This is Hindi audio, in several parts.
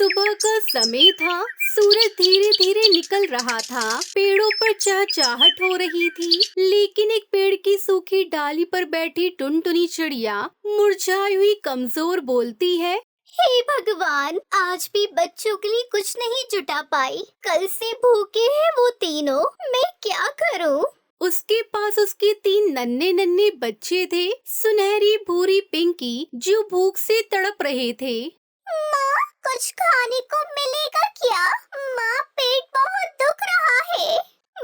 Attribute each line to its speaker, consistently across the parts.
Speaker 1: सुबह का समय था। सूरज धीरे धीरे निकल रहा था। पेड़ों पर चहचहाट हो रही थी, लेकिन एक पेड़ की सूखी डाली पर बैठी टुनटुनी चिड़िया मुरझाई हुई कमजोर बोलती है,
Speaker 2: हे भगवान, आज भी बच्चों के लिए कुछ नहीं जुटा पाई। कल से भूखे हैं वो तीनों, मैं क्या करूं?
Speaker 1: उसके पास उसके 3 नन्हे नन्हे बच्चे थे, सुनहरी, भूरी, पिंकी, जो भूख से तड़प रहे थे।
Speaker 2: माँ, कुछ खाने को मिलेगा क्या? माँ, पेट बहुत दुख रहा है।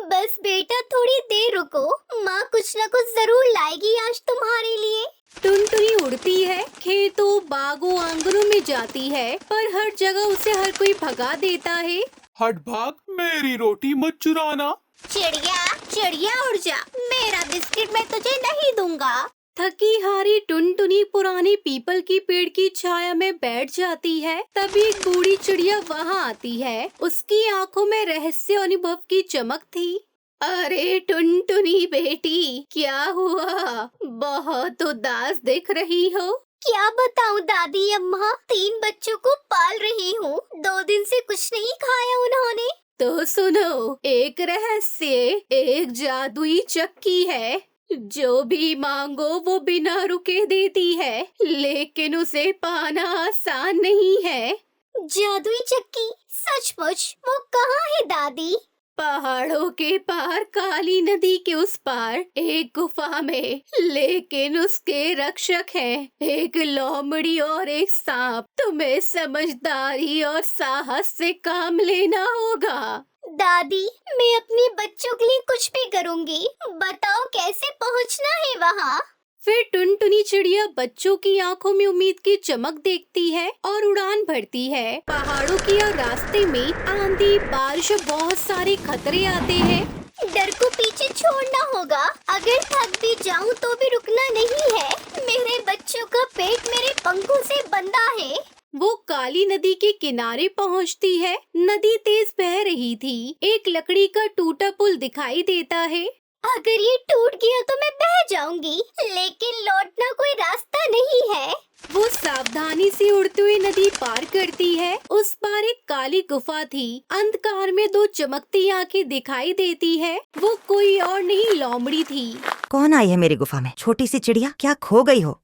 Speaker 2: बस बेटा, थोड़ी देर रुको, माँ कुछ न कुछ जरूर लाएगी आज तुम्हारे लिए।
Speaker 1: टुनटुनी उड़ती है, खेतों, बागों, आंगनों में जाती है, पर हर जगह उसे हर कोई भगा देता है।
Speaker 3: हट भाग, मेरी रोटी मत चुराना।
Speaker 2: चिड़िया चिड़िया उड़ जा, मेरा बिस्किट मैं तुझे नहीं दूंगा।
Speaker 1: थकी हारी टुनटुनी पुराने पीपल की पेड़ की छाया में बैठ जाती है। तभी एक बूढ़ी चिड़िया वहाँ आती है। उसकी आंखों में रहस्य अनुभव की चमक थी। अरे टुनटुनी बेटी, क्या हुआ? बहुत उदास दिख रही हो।
Speaker 2: क्या बताऊं दादी अम्मा, 3 बच्चों को पाल रही हूँ। 2 दिन से कुछ नहीं खाया उन्होंने।
Speaker 1: तो सुनो, एक रहस्य, एक जादुई चक्की है। जो भी मांगो वो बिना रुके देती है, लेकिन उसे पाना आसान नहीं है।
Speaker 2: जादुई चक्की? सचमुच? वो कहाँ है दादी?
Speaker 1: पहाड़ों के पार, काली नदी के उस पार, एक गुफा में। लेकिन उसके रक्षक हैं, एक लोमड़ी और एक सांप। तुम्हें समझदारी और साहस से काम लेना होगा।
Speaker 2: दादी, मैं अपने बच्चों के लिए कुछ भी करूंगी। बताओ कैसे पहुंचना है वहाँ?
Speaker 1: फिर टुनटुनी चिड़िया बच्चों की आंखों में उम्मीद की चमक देखती है और उड़ान भरती है। पहाड़ों की और रास्ते में आंधी, बारिश और बहुत सारे खतरे आते हैं।
Speaker 2: डर को पीछे छोड़ना होगा। अगर थक भी जाऊं तो भी रुकना नहीं है। मेरे बच्चों का पेट मेरे पंखों से बंधा है।
Speaker 1: वो काली नदी के किनारे पहुंचती है। नदी तेज बह रही थी। एक लकड़ी का टूटा पुल दिखाई देता है।
Speaker 2: अगर ये टूट गया तो मैं बह जाऊंगी, लेकिन लौटना कोई रास्ता नहीं है।
Speaker 1: वो सावधानी से उड़ते हुए नदी पार करती है। उस पार एक काली गुफा थी। अंधकार में 2 चमकती आंखें दिखाई देती है। वो कोई और नहीं, लोमड़ी थी।
Speaker 4: कौन आई है मेरी गुफा में? छोटी सी चिड़िया, क्या खो गई हो?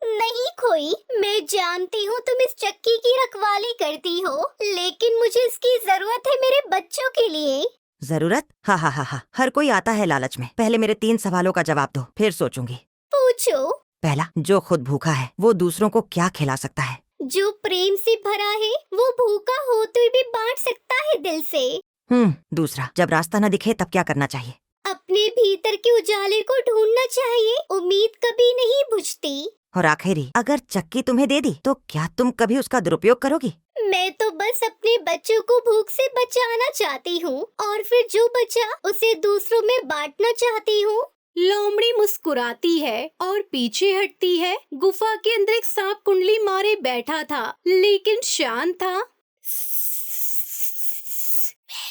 Speaker 2: नहीं खोई, मैं जानती हूँ तुम इस चक्की की रखवाली करती हो, लेकिन मुझे इसकी जरूरत है मेरे बच्चों के लिए।
Speaker 4: जरूरत? हा हा हा हा, हर कोई आता है लालच में। पहले मेरे 3 सवालों का जवाब दो, फिर सोचूंगी।
Speaker 2: पूछो।
Speaker 4: पहला, जो खुद भूखा है वो दूसरों को क्या खिला सकता है?
Speaker 2: जो प्रेम से भरा है वो भूखा होते हुए भी बांट सकता है दिल से।
Speaker 4: दूसरा, जब रास्ता न दिखे तब क्या करना चाहिए?
Speaker 2: अपने भीतर के उजाले को ढूंढना चाहिए। उम्मीद कभी नहीं बुझती।
Speaker 4: और आखिरी, अगर चक्की तुम्हें दे दी तो क्या तुम कभी उसका दुरुपयोग करोगी?
Speaker 2: मैं तो बस अपने बच्चों को भूख से बचाना चाहती हूँ, और फिर जो बचा उसे दूसरों में बांटना चाहती हूँ।
Speaker 1: लोमड़ी मुस्कुराती है और पीछे हटती है। गुफा के अंदर एक सांप कुंडली मारे बैठा था, लेकिन शांत था।
Speaker 2: मैं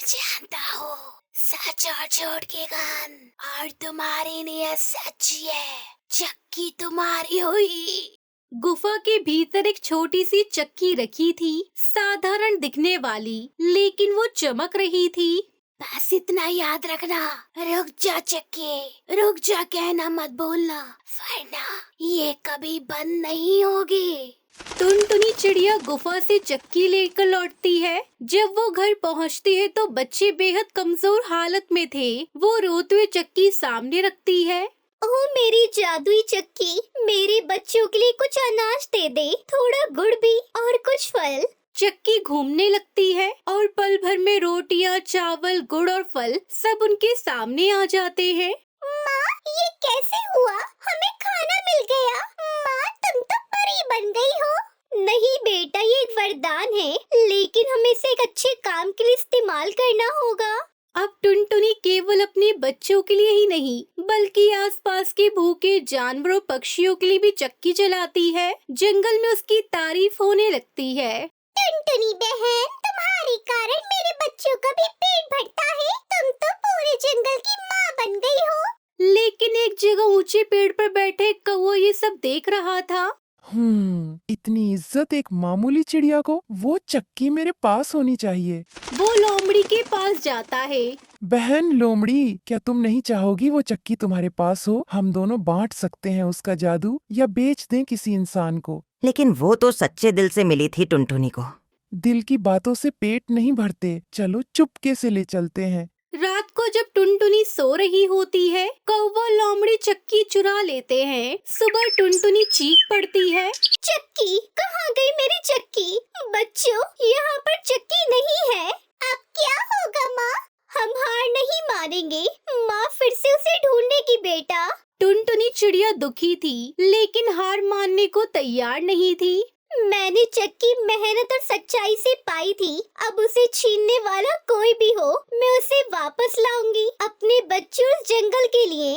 Speaker 2: जानता हूँ सच और झूठ की गन, और तुम्हारी नीयत सच्ची है। चक्की तुम्हारी हुई।
Speaker 1: गुफा के भीतर एक छोटी सी चक्की रखी थी, साधारण दिखने वाली, लेकिन वो चमक रही थी।
Speaker 2: बस इतना याद रखना, रुक जा चक्की, रुक जा, कहना मत भूलना, वरना ये कभी बंद नहीं होगी।
Speaker 1: टुनटुनी चिड़िया गुफा से चक्की लेकर लौटती है। जब वो घर पहुंचती है तो बच्चे बेहद कमजोर हालत में थे। वो रोते हुए चक्की सामने रखती है।
Speaker 2: ओह मेरी जादुई चक्की, मेरे बच्चों के लिए कुछ अनाज दे दे, थोड़ा गुड़ भी और कुछ फल।
Speaker 1: चक्की घूमने लगती है और पल भर में रोटियां, चावल, गुड़ और फल सब उनके सामने आ जाते हैं।
Speaker 2: माँ, ये कैसे हुआ? हमें खाना मिल गया। माँ, तुम तो परी बन गई हो। नहीं बेटा, ये एक वरदान है, लेकिन हमें इसे एक अच्छे काम के लिए इस्तेमाल करना होगा।
Speaker 1: अब टुनटुनी केवल अपने बच्चों के लिए ही नहीं, बल्कि आसपास के भूखे जानवरों, पक्षियों के लिए भी चक्की चलाती है। जंगल में उसकी तारीफ होने लगती है।
Speaker 2: टुनटुनी बहन, तुम्हारे कारण मेरे बच्चों का भी पेट भरता है। तुम तो पूरे जंगल की माँ बन गई हो।
Speaker 1: लेकिन एक जगह ऊंचे पेड़ पर बैठे कौवा ये सब देख रहा था।
Speaker 3: इतनी इज्जत एक मामूली चिड़िया को, वो चक्की मेरे पास होनी चाहिए।
Speaker 1: वो लोमड़ी के पास जाता है।
Speaker 3: बहन लोमड़ी, क्या तुम नहीं चाहोगी वो चक्की तुम्हारे पास हो? हम दोनों बांट सकते हैं उसका जादू, या बेच दें किसी इंसान को।
Speaker 4: लेकिन वो तो सच्चे दिल से मिली थी टुनटुनी को।
Speaker 3: दिल की बातों से पेट नहीं भरते, चलो चुपके से ले चलते हैं।
Speaker 1: रात को जब टुनटुनी सो रही होती है, कौवा लोमड़ी चक्की चुरा लेते हैं। सुबह टुनटुनी चीख पड़ती है,
Speaker 2: चक्की कहाँ गई मेरी चक्की? बच्चों, यहाँ पर चक्की नहीं है। अब क्या होगा माँ? हम हार नहीं मानेंगे, माँ फिर से उसे ढूंढेगी बेटा।
Speaker 1: टुनटुनी चिड़िया दुखी थी, लेकिन हार मानने को तैयार नहीं थी।
Speaker 2: मैंने चक्की मेहनत और सच्चाई से पाई थी। अब उसे छीनने वाला कोई भी हो, मैं उसे वापस लाऊंगी अपने बच्चों उस जंगल के लिए।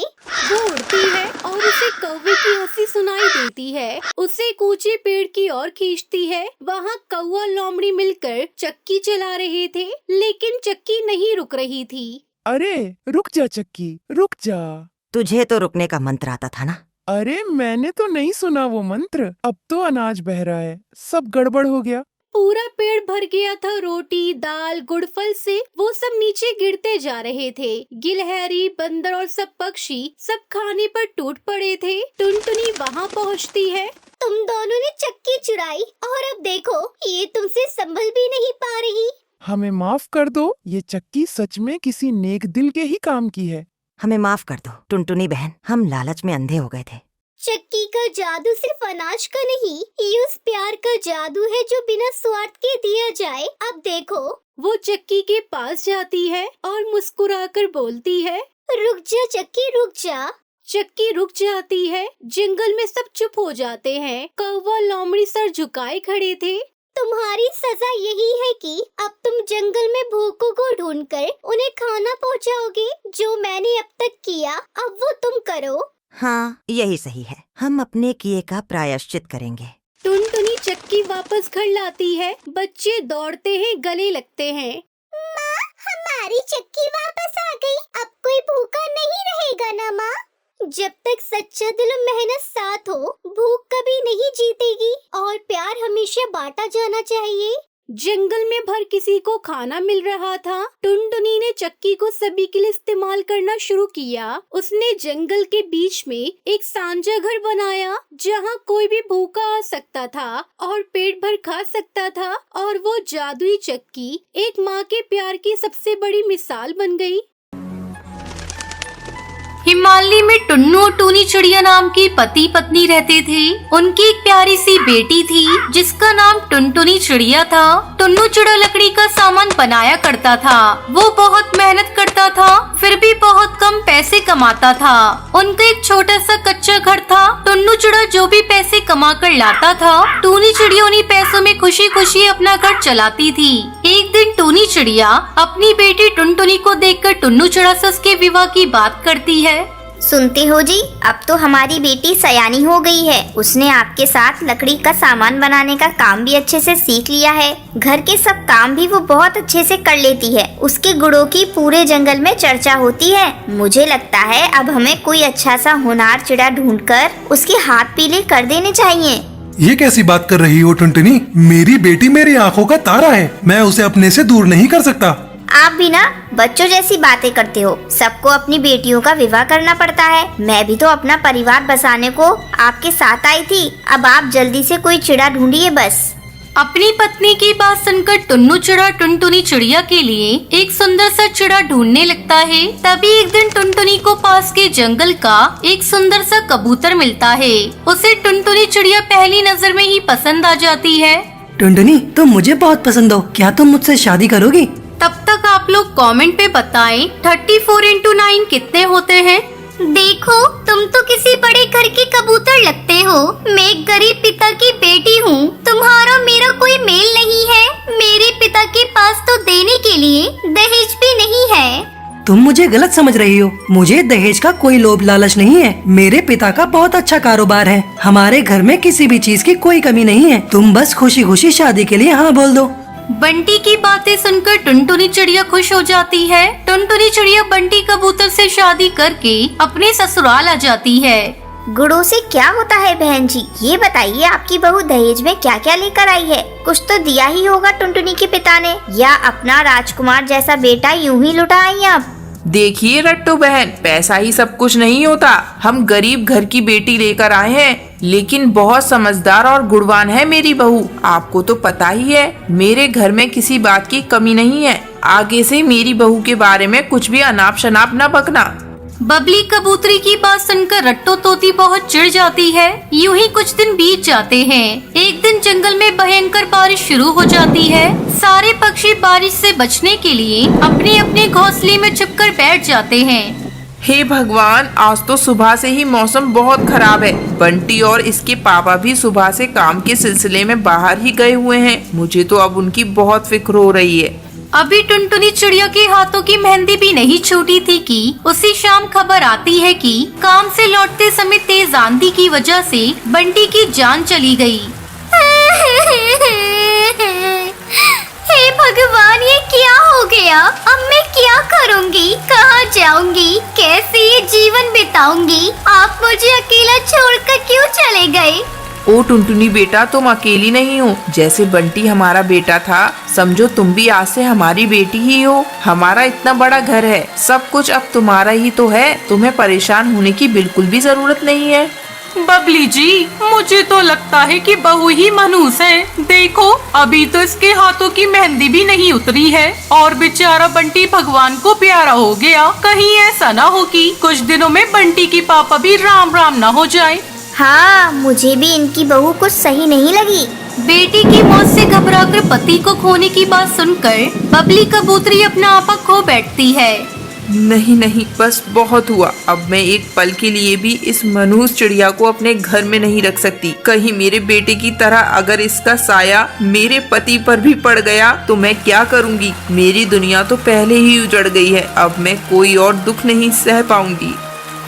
Speaker 1: वो उड़ती है और उसे कौवे की हंसी सुनाई देती है। उसे कूचे पेड़ की ओर खींचती है। वहाँ कौवा लोमड़ी मिलकर चक्की चला रहे थे, लेकिन चक्की नहीं रुक रही थी।
Speaker 3: अरे रुक जा चक्की, रुक जा।
Speaker 4: तुझे तो रुकने का मंत्र आता था ना।
Speaker 3: अरे मैंने तो नहीं सुना वो मंत्र। अब तो अनाज बह रहा है, सब गड़बड़ हो गया।
Speaker 1: पूरा पेड़ भर गया था रोटी, दाल, गुड़फल से। वो सब नीचे गिरते जा रहे थे। गिलहरी, बंदर और सब पक्षी सब खाने पर टूट पड़े थे। टुनटुनी वहाँ पहुँचती है।
Speaker 2: तुम दोनों ने चक्की चुराई और अब देखो ये तुमसे संभल भी नहीं पा रही।
Speaker 3: हमें माफ कर दो, ये चक्की सच में किसी नेक दिल के ही काम की है।
Speaker 4: हमें माफ कर दो टुनटुनी बहन, हम लालच में अंधे हो गए थे।
Speaker 2: चक्की का जादू सिर्फ अनाज का नहीं, ये उस प्यार का जादू है जो बिना स्वार्थ के दिया जाए। अब देखो।
Speaker 1: वो चक्की के पास जाती है और मुस्कुराकर बोलती है,
Speaker 2: रुक जा चक्की, रुक जा।
Speaker 1: चक्की रुक जाती है। जंगल में सब चुप हो जाते हैं। कौवा लोमड़ी सर झुकाए खड़े थे।
Speaker 2: तुम्हारी सजा यही है कि अब तुम जंगल में भूखों को ढूंढकर उन्हें खाना पहुंचाओगे। जो मैंने अब तक किया, अब वो तुम करो।
Speaker 4: हाँ, यही सही है। हम अपने किए का प्रायश्चित करेंगे।
Speaker 1: टुनटुनी चक्की वापस घर लाती है। बच्चे दौड़ते हैं, गले लगते हैं।
Speaker 2: माँ, हमारी चक्की वापस आ गई। अब कोई भूखा नहीं रहेगा ना माँ? जब तक सच्चा दिल और मेहनत साथ हो, भूख कभी नहीं जीतेगी और प्यार हमेशा बांटा जाना चाहिए।
Speaker 1: जंगल में भर किसी को खाना मिल रहा था। टुनटुनी ने चक्की को सभी के लिए इस्तेमाल करना शुरू किया। उसने जंगल के बीच में एक सांझा घर बनाया, जहाँ कोई भी भूखा आ सकता था और पेट भर खा सकता था। और वो जादुई चक्की एक माँ के प्यार की सबसे बड़ी मिसाल बन गई। हिमालय में टुन्नू और टूनी चिड़िया नाम की पति पत्नी रहते थे। उनकी एक प्यारी सी बेटी थी जिसका नाम टुनटुनी चिड़िया था। टुन्नू चिड़ा लकड़ी का सामान बनाया करता था। वो बहुत मेहनत करता था, फिर भी बहुत कम पैसे कमाता था। उनका एक छोटा सा कच्चा घर था। टुन्नू चिड़ा जो भी पैसे कमा कर लाता था, टूनी चिड़िया उन्हीं पैसों में खुशी खुशी अपना घर चलाती थी। एक दिन टूनी चिड़िया अपनी बेटी टुनटुनी को देखकर टुन्नू चिड़ा से उसके विवाह की बात करती है।
Speaker 2: सुनते हो जी, अब तो हमारी बेटी सयानी हो गई है। उसने आपके साथ लकड़ी का सामान बनाने का काम भी अच्छे से सीख लिया है। घर के सब काम भी वो बहुत अच्छे से कर लेती है। उसके गुणों की पूरे जंगल में चर्चा होती है। मुझे लगता है अब हमें कोई अच्छा सा होनहार चिड़ा ढूंढकर उसके हाथ पीले कर देने चाहिए।
Speaker 5: ये कैसी बात कर रही हो टुनटुनी? मेरी बेटी मेरी आंखों का तारा है, मैं उसे अपने से दूर नहीं कर सकता।
Speaker 2: आप भी ना बच्चों जैसी बातें करते हो। सबको अपनी बेटियों का विवाह करना पड़ता है। मैं भी तो अपना परिवार बसाने को आपके साथ आई थी। अब आप जल्दी से कोई चिड़ा ढूंढिए बस।
Speaker 1: अपनी पत्नी की बात सुनकर टुन्नू चिड़ा टुनटुनी चिड़िया के लिए एक सुंदर सा चिड़ा ढूंढने लगता है। तभी एक दिन टुनटुनी को पास के जंगल का एक सुंदर सा कबूतर मिलता है। उसे टुनटुनी चिड़िया पहली नजर में ही पसंद आ जाती है।
Speaker 6: टुनटुनी, तुम मुझे बहुत पसंद हो, क्या तुम मुझसे शादी करोगी?
Speaker 1: तब तक आप लोग कमेंट पे बताएं 34 into 9 कितने होते हैं।
Speaker 2: देखो, तुम तो किसी बड़े घर के कबूतर लगते हो। मैं एक गरीब पिता की बेटी हूँ। तुम्हारा मेरा कोई मेल नहीं है। मेरे पिता के पास तो देने के लिए दहेज भी नहीं है।
Speaker 6: तुम मुझे गलत समझ रही हो। मुझे दहेज का कोई लोभ लालच नहीं है। मेरे पिता का बहुत अच्छा कारोबार है। हमारे घर में किसी भी चीज की कोई कमी नहीं है। तुम बस खुशी खुशी शादी के लिए हाँ बोल दो।
Speaker 1: बंटी की बातें सुनकर टुनटुनी चिड़िया खुश हो जाती है। टुनटुनी चिड़िया बंटी कबूतर से शादी करके अपने ससुराल आ जाती है।
Speaker 2: गुड़ों से क्या होता है बहन जी? ये बताइए आपकी बहू दहेज में क्या क्या लेकर आई है? कुछ तो दिया ही होगा टुनटुनी के पिता ने, या अपना राजकुमार जैसा बेटा यूं ही लुटा आई आप?
Speaker 7: देखिए रट्टू बहन, पैसा ही सब कुछ नहीं होता। हम गरीब घर की बेटी लेकर आए हैं, लेकिन बहुत समझदार और गुणवान है मेरी बहू। आपको तो पता ही है मेरे घर में किसी बात की कमी नहीं है। आगे से मेरी बहू के बारे में कुछ भी अनाप शनाप न बकना।
Speaker 1: बबली कबूतरी की बात सुनकर रट्टू तोती बहुत चिढ़ जाती है। यूं ही कुछ दिन बीत जाते हैं। एक दिन जंगल में भयंकर बारिश शुरू हो जाती है। सारे पक्षी बारिश से बचने के लिए अपने अपने घोंसले में छुपकर बैठ जाते हैं।
Speaker 7: हे भगवान, आज तो सुबह से ही मौसम बहुत खराब है। बंटी और इसके पापा भी सुबह से काम के सिलसिले में बाहर ही गए हुए हैं। मुझे तो अब उनकी बहुत फिक्र हो रही है।
Speaker 1: अभी टुनटुनी चिड़िया के हाथों की मेहंदी भी नहीं छूटी थी कि उसी शाम खबर आती है कि काम से लौटते समय तेज आंधी की वजह से बंटी की जान चली गई।
Speaker 2: हे भगवान, ये क्या हो गया? अब मैं क्या करूंगी? कहाँ जाऊंगी? कैसे ये जीवन बिताऊंगी? आप मुझे अकेला छोड़कर क्यों चले गए?
Speaker 7: ओ टुनटुनी बेटा, तुम अकेली नहीं हो। जैसे बंटी हमारा बेटा था, समझो तुम भी आज से हमारी बेटी ही हो। हमारा इतना बड़ा घर है, सब कुछ अब तुम्हारा ही तो है। तुम्हें परेशान होने की बिल्कुल भी जरूरत नहीं है।
Speaker 8: बबली जी, मुझे तो लगता है कि बहू ही मनहूस है। देखो, अभी तो इसके हाथों की मेहंदी भी नहीं उतरी है और बेचारा बंटी भगवान को प्यारा हो गया। कहीं ऐसा ना हो कि कुछ दिनों में बंटी की पापा भी राम राम ना हो जाए।
Speaker 2: हाँ, मुझे भी इनकी बहू कुछ सही नहीं लगी।
Speaker 1: बेटी की मौत से घबराकर पति को खोने की बात सुनकर बबली कबूतरी अपना आपा खो बैठती है।
Speaker 7: नहीं नहीं, बस बहुत हुआ। अब मैं एक पल के लिए भी इस मनहूस चिड़िया को अपने घर में नहीं रख सकती। कहीं मेरे बेटे की तरह अगर इसका साया मेरे पति पर भी पड़ गया तो मैं क्या करूँगी? मेरी दुनिया तो पहले ही उजड़ गई है। अब मैं कोई और दुख नहीं सह पाऊंगी।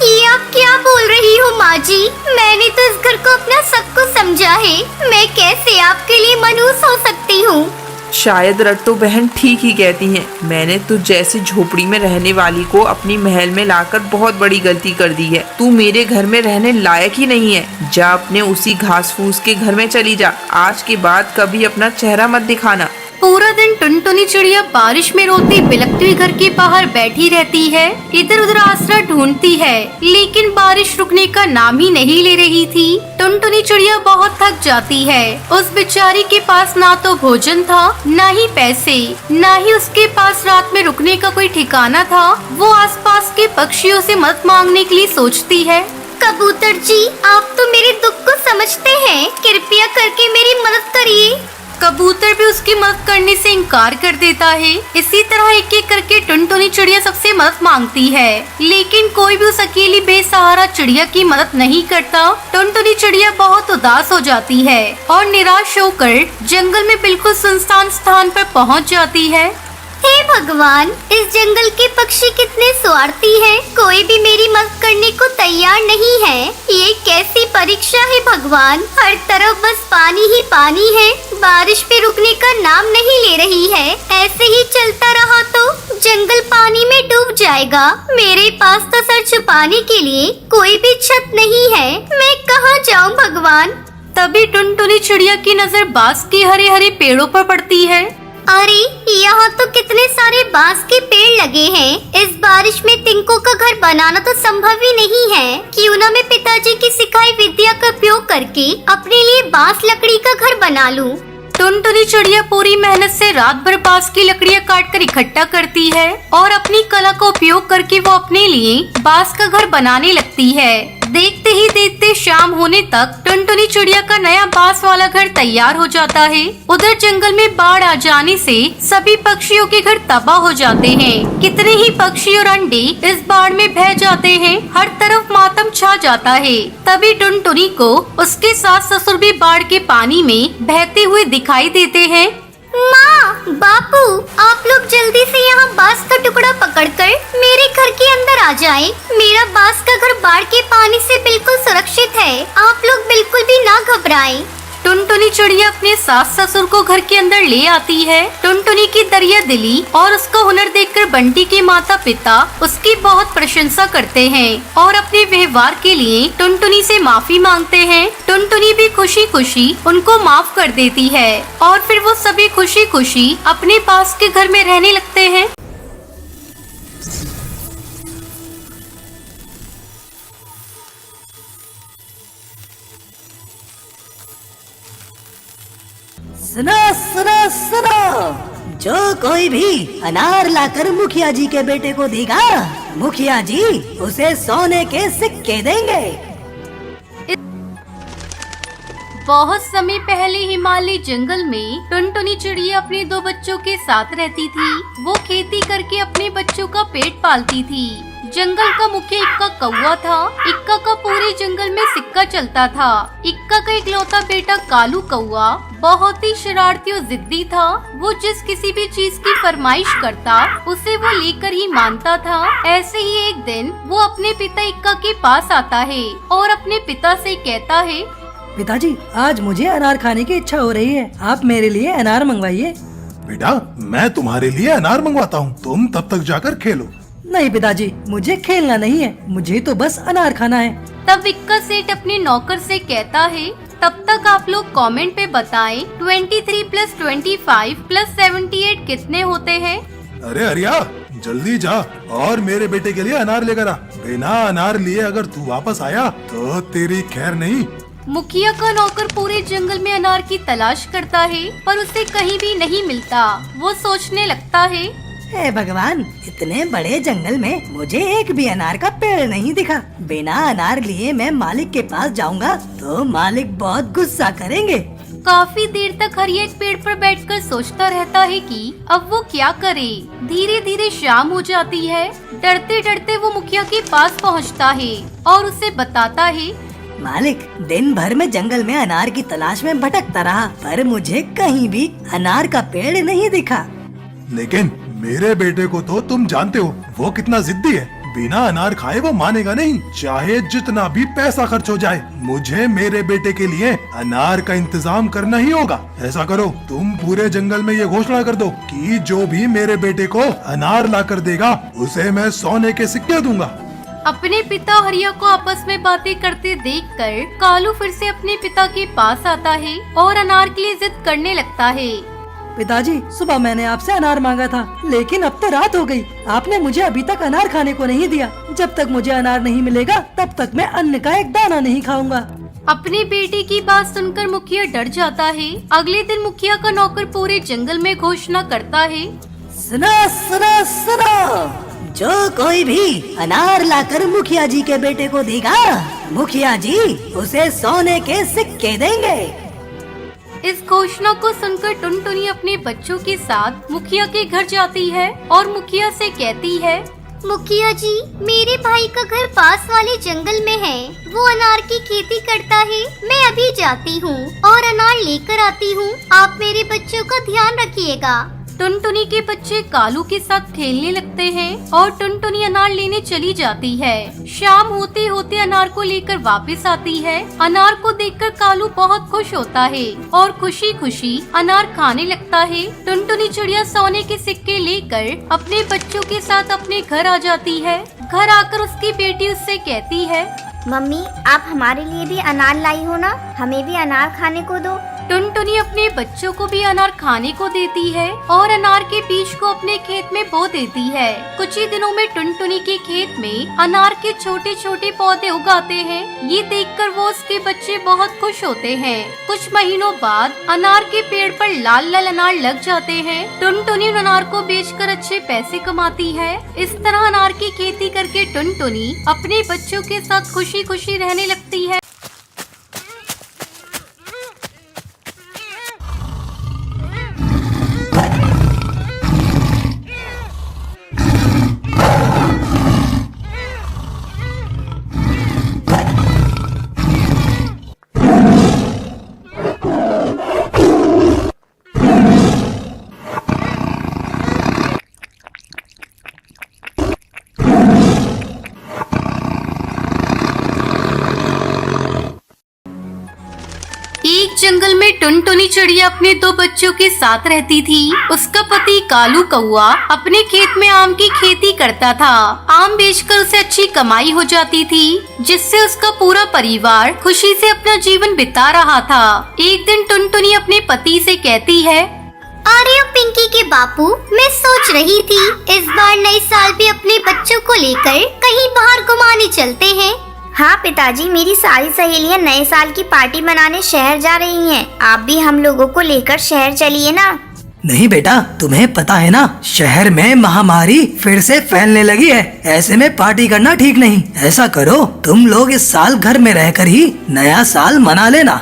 Speaker 2: ये आप क्या बोल रही हो माँ जी? मैंने तो इस घर को अपना सब कुछ समझा है। मैं कैसे आपके लिए मनहूस हो सकती हूँ?
Speaker 7: शायद रट्टू बहन ठीक ही कहती हैं। मैंने तुझ जैसी झोपड़ी में रहने वाली को अपनी महल में लाकर बहुत बड़ी गलती कर दी है। तू मेरे घर में रहने लायक ही नहीं है। जा अपने उसी घास फूस के घर में चली जा। आज के बाद कभी अपना चेहरा मत दिखाना।
Speaker 1: पूरा दिन टुनटुनी चिड़िया बारिश में रोती बिलखती हुई घर के बाहर बैठी रहती है। इधर उधर आसरा ढूंढती है, लेकिन बारिश रुकने का नाम ही नहीं ले रही थी। टुनटुनी चिड़िया बहुत थक जाती है। उस बेचारी के पास ना तो भोजन था, ना ही पैसे, ना ही उसके पास रात में रुकने का कोई ठिकाना था। वो आसपास के पक्षियों से मदद मांगने के लिए सोचती है।
Speaker 2: कबूतर जी, आप तो मेरे दुख को समझते हैं। कृपया करके मेरी मदद करिए।
Speaker 1: कबूतर भी उसकी मदद करने से इनकार कर देता है। इसी तरह एक एक करके टुनटुनी चिड़िया सबसे मदद मांगती है, लेकिन कोई भी उस अकेली बेसहारा चिड़िया की मदद नहीं करता। टुनटुनी चिड़िया बहुत उदास हो जाती है और निराश होकर जंगल में बिल्कुल सुनसान स्थान पर पहुंच जाती है।
Speaker 2: हे भगवान, इस जंगल के पक्षी कितने स्वार्थी हैं। कोई भी मेरी मदद करने को तैयार नहीं है। ये कैसी परीक्षा है भगवान? हर तरफ बस पानी ही पानी है। बारिश भी रुकने का नाम नहीं ले रही है। ऐसे ही चलता रहा तो जंगल पानी में डूब जाएगा। मेरे पास तो सर छुपाने के लिए कोई भी छत नहीं है। मैं कहाँ जाऊँ भगवान?
Speaker 1: तभी टुनटुनी चिड़िया की नजर बांस के हरे हरे पेड़ों पर पड़ती है।
Speaker 2: अरे, यहाँ तो कितने सारे बांस के पेड़ लगे हैं। इस बारिश में तिनकों का घर बनाना तो संभव ही नहीं है। क्यों ना मैं पिताजी की सिखाई विद्या का उपयोग करके अपने लिए बांस लकड़ी का घर बना लूं।
Speaker 1: टुनटुनी चिड़िया पूरी मेहनत से रात भर बांस की लकड़ियाँ काट कर इकट्ठा करती है और अपनी कला का उपयोग करके वो अपने लिए बांस का घर बनाने लगती है। देखते ही देखते शाम होने तक टुनटुनी चिड़िया का नया बांस वाला घर तैयार हो जाता है। उधर जंगल में बाढ़ आ जाने से सभी पक्षियों के घर तबाह हो जाते हैं। कितने ही पक्षी और अंडे इस बाढ़ में बह जाते हैं। हर तरफ मातम छा जाता है। तभी टुनटुनी को उसके सास ससुर भी बाढ़ के पानी में बहते हुए दिखाई देते हैं।
Speaker 2: माँ, बापू, आप लोग जल्दी से यहाँ बांस का टुकड़ा पकड़कर मेरे घर के अंदर आ जाएं। मेरा बांस का घर बाढ़ के पानी से बिल्कुल सुरक्षित है। आप लोग बिल्कुल भी ना घबराएं।
Speaker 1: टुनटुनी चिड़िया अपने सास ससुर को घर के अंदर ले आती है। टुनटुनी की दरिया दिली और उसका हुनर देखकर बंटी के माता पिता उसकी बहुत प्रशंसा करते हैं और अपने व्यवहार के लिए टुनटुनी से माफी मांगते हैं। टुनटुनी भी खुशी खुशी उनको माफ कर देती है और फिर वो सभी खुशी खुशी अपने पास के घर में रहने लगते हैं।
Speaker 6: सुनो सुनो सुनो, जो कोई भी अनार लाकर मुखिया जी के बेटे को देगा, मुखिया जी उसे सोने के सिक्के देंगे।
Speaker 1: बहुत समय पहले हिमालय जंगल में टुनटुनी चिड़िया अपने 2 बच्चों के साथ रहती थी। वो खेती करके अपने बच्चों का पेट पालती थी। जंगल का मुखिया इक्का कौवा था। इक्का का पूरे जंगल में सिक्का चलता था। इक्का का इकलौता बेटा कालू कौवा बहुत ही शरारती और जिद्दी था। वो जिस किसी भी चीज की फरमाइश करता उसे वो लेकर ही मानता था। ऐसे ही एक दिन वो अपने पिता इक्का के पास आता है और अपने पिता से कहता है,
Speaker 6: पिताजी आज मुझे अनार खाने की इच्छा हो रही है, आप मेरे लिए अनार मंगवाइए।
Speaker 5: बेटा मैं तुम्हारे लिए अनार मंगवाता हूँ, तुम तब तक जाकर खेलो।
Speaker 6: नहीं पिताजी, मुझे खेलना नहीं है, मुझे तो बस अनार खाना है।
Speaker 1: तब इक्का सेठ अपने नौकर से कहता है, तब तक आप लोग कमेंट पे बताएं 23 + 25 + 78 कितने होते हैं।
Speaker 5: अरे अरिया जल्दी जा और मेरे बेटे के लिए अनार लेकर आ। बिना अनार लिए अगर तू वापस आया तो तेरी खैर नहीं।
Speaker 1: मुखिया का नौकर पूरे जंगल में अनार की तलाश करता है पर उसे कहीं भी नहीं मिलता। वो सोचने लगता है,
Speaker 6: हे भगवान, इतने बड़े जंगल में मुझे एक भी अनार का पेड़ नहीं दिखा। बिना अनार लिए मैं मालिक के पास जाऊंगा तो मालिक बहुत गुस्सा करेंगे।
Speaker 1: काफी देर तक हर एक पेड़ पर बैठकर सोचता रहता है कि अब वो क्या करे। धीरे धीरे शाम हो जाती है। डरते डरते वो मुखिया के पास पहुंचता है और उसे बताता है,
Speaker 6: मालिक दिन भर में जंगल में अनार की तलाश में भटकता रहा पर मुझे कहीं भी अनार का पेड़ नहीं दिखा।
Speaker 5: लेकिन मेरे बेटे को तो तुम जानते हो, वो कितना जिद्दी है। बिना अनार खाए वो मानेगा नहीं, चाहे जितना भी पैसा खर्च हो जाए। मुझे मेरे बेटे के लिए अनार का इंतजाम करना ही होगा। ऐसा करो, तुम पूरे जंगल में ये घोषणा कर दो कि जो भी मेरे बेटे को अनार ला कर देगा उसे मैं सोने के सिक्के दूंगा।
Speaker 1: अपने पिता हरिया को आपस में बातें करते देखकर कालू फिर से अपने पिता के पास आता है और अनार के लिए जिद करने लगता है।
Speaker 6: पिताजी सुबह मैंने आपसे अनार मांगा था, लेकिन अब तो रात हो गई। आपने मुझे अभी तक अनार खाने को नहीं दिया। जब तक मुझे अनार नहीं मिलेगा तब तक मैं अन्न का एक दाना नहीं खाऊंगा।
Speaker 1: अपने बेटे की बात सुनकर मुखिया डर जाता है। अगले दिन मुखिया का नौकर पूरे जंगल में घोषणा करता है,
Speaker 6: सुनो सुनो सुनो, जो कोई भी अनार लाकर मुखिया जी के बेटे को देगा, मुखिया जी उसे सोने के सिक्के देंगे।
Speaker 1: इस घोषणा को सुनकर टुनटुनी अपने बच्चों के साथ मुखिया के घर जाती है और मुखिया से कहती है,
Speaker 2: मुखिया जी मेरे भाई का घर पास वाले जंगल में है। वो अनार की खेती करता है। मैं अभी जाती हूँ और अनार लेकर आती हूँ। आप मेरे बच्चों का ध्यान रखिएगा।
Speaker 1: टुनटुनी के बच्चे कालू के साथ खेलने लगते हैं और टुनटुनी अनार लेने चली जाती है। शाम होते होते अनार को लेकर वापस आती है। अनार को देखकर कालू बहुत खुश होता है और खुशी खुशी अनार खाने लगता है। टुनटुनी चिड़िया सोने के सिक्के लेकर अपने बच्चों के साथ अपने घर आ जाती है। घर आकर उसकी बेटी उससे कहती है,
Speaker 2: मम्मी आप हमारे लिए भी अनार लाई हो ना, हमें भी अनार खाने को दो।
Speaker 1: टुनटुनी अपने बच्चों को भी अनार खाने को देती है और अनार के बीज को अपने खेत में बो देती है। कुछ ही दिनों में टुनटुनी के खेत में अनार के छोटे छोटे पौधे उगाते हैं। ये देखकर वो उसके बच्चे बहुत खुश होते हैं। कुछ महीनों बाद अनार के पेड़ पर लाल लाल अनार लग जाते हैं। टुनटुनी उन अनार को बेचकर अच्छे पैसे कमाती है। इस तरह अनार की खेती करके टुनटुनी अपने बच्चों के साथ खुशी खुशी रहने लगती है। टुनटुनी चिड़िया अपने 2 बच्चों के साथ रहती थी। उसका पति कालू कौआ अपने खेत में आम की खेती करता था। आम बेचकर उसे अच्छी कमाई हो जाती थी, जिससे उसका पूरा परिवार खुशी से अपना जीवन बिता रहा था। एक दिन टुनटुनी अपने पति से कहती है,
Speaker 2: अरे पिंकी के बापू, मैं सोच रही थी इस बार नए साल पे अपने बच्चों को लेकर कहीं बाहर घुमाने चलते हैं। हाँ पिताजी, मेरी सारी सहेलियाँ नए साल की पार्टी मनाने शहर जा रही हैं। आप भी हम लोगों को लेकर शहर चलिए ना।
Speaker 6: नहीं बेटा, तुम्हें पता है ना, शहर में महामारी फिर से फैलने लगी है। ऐसे में पार्टी करना ठीक नहीं। ऐसा करो, तुम लोग इस साल घर में रहकर ही नया साल मना लेना।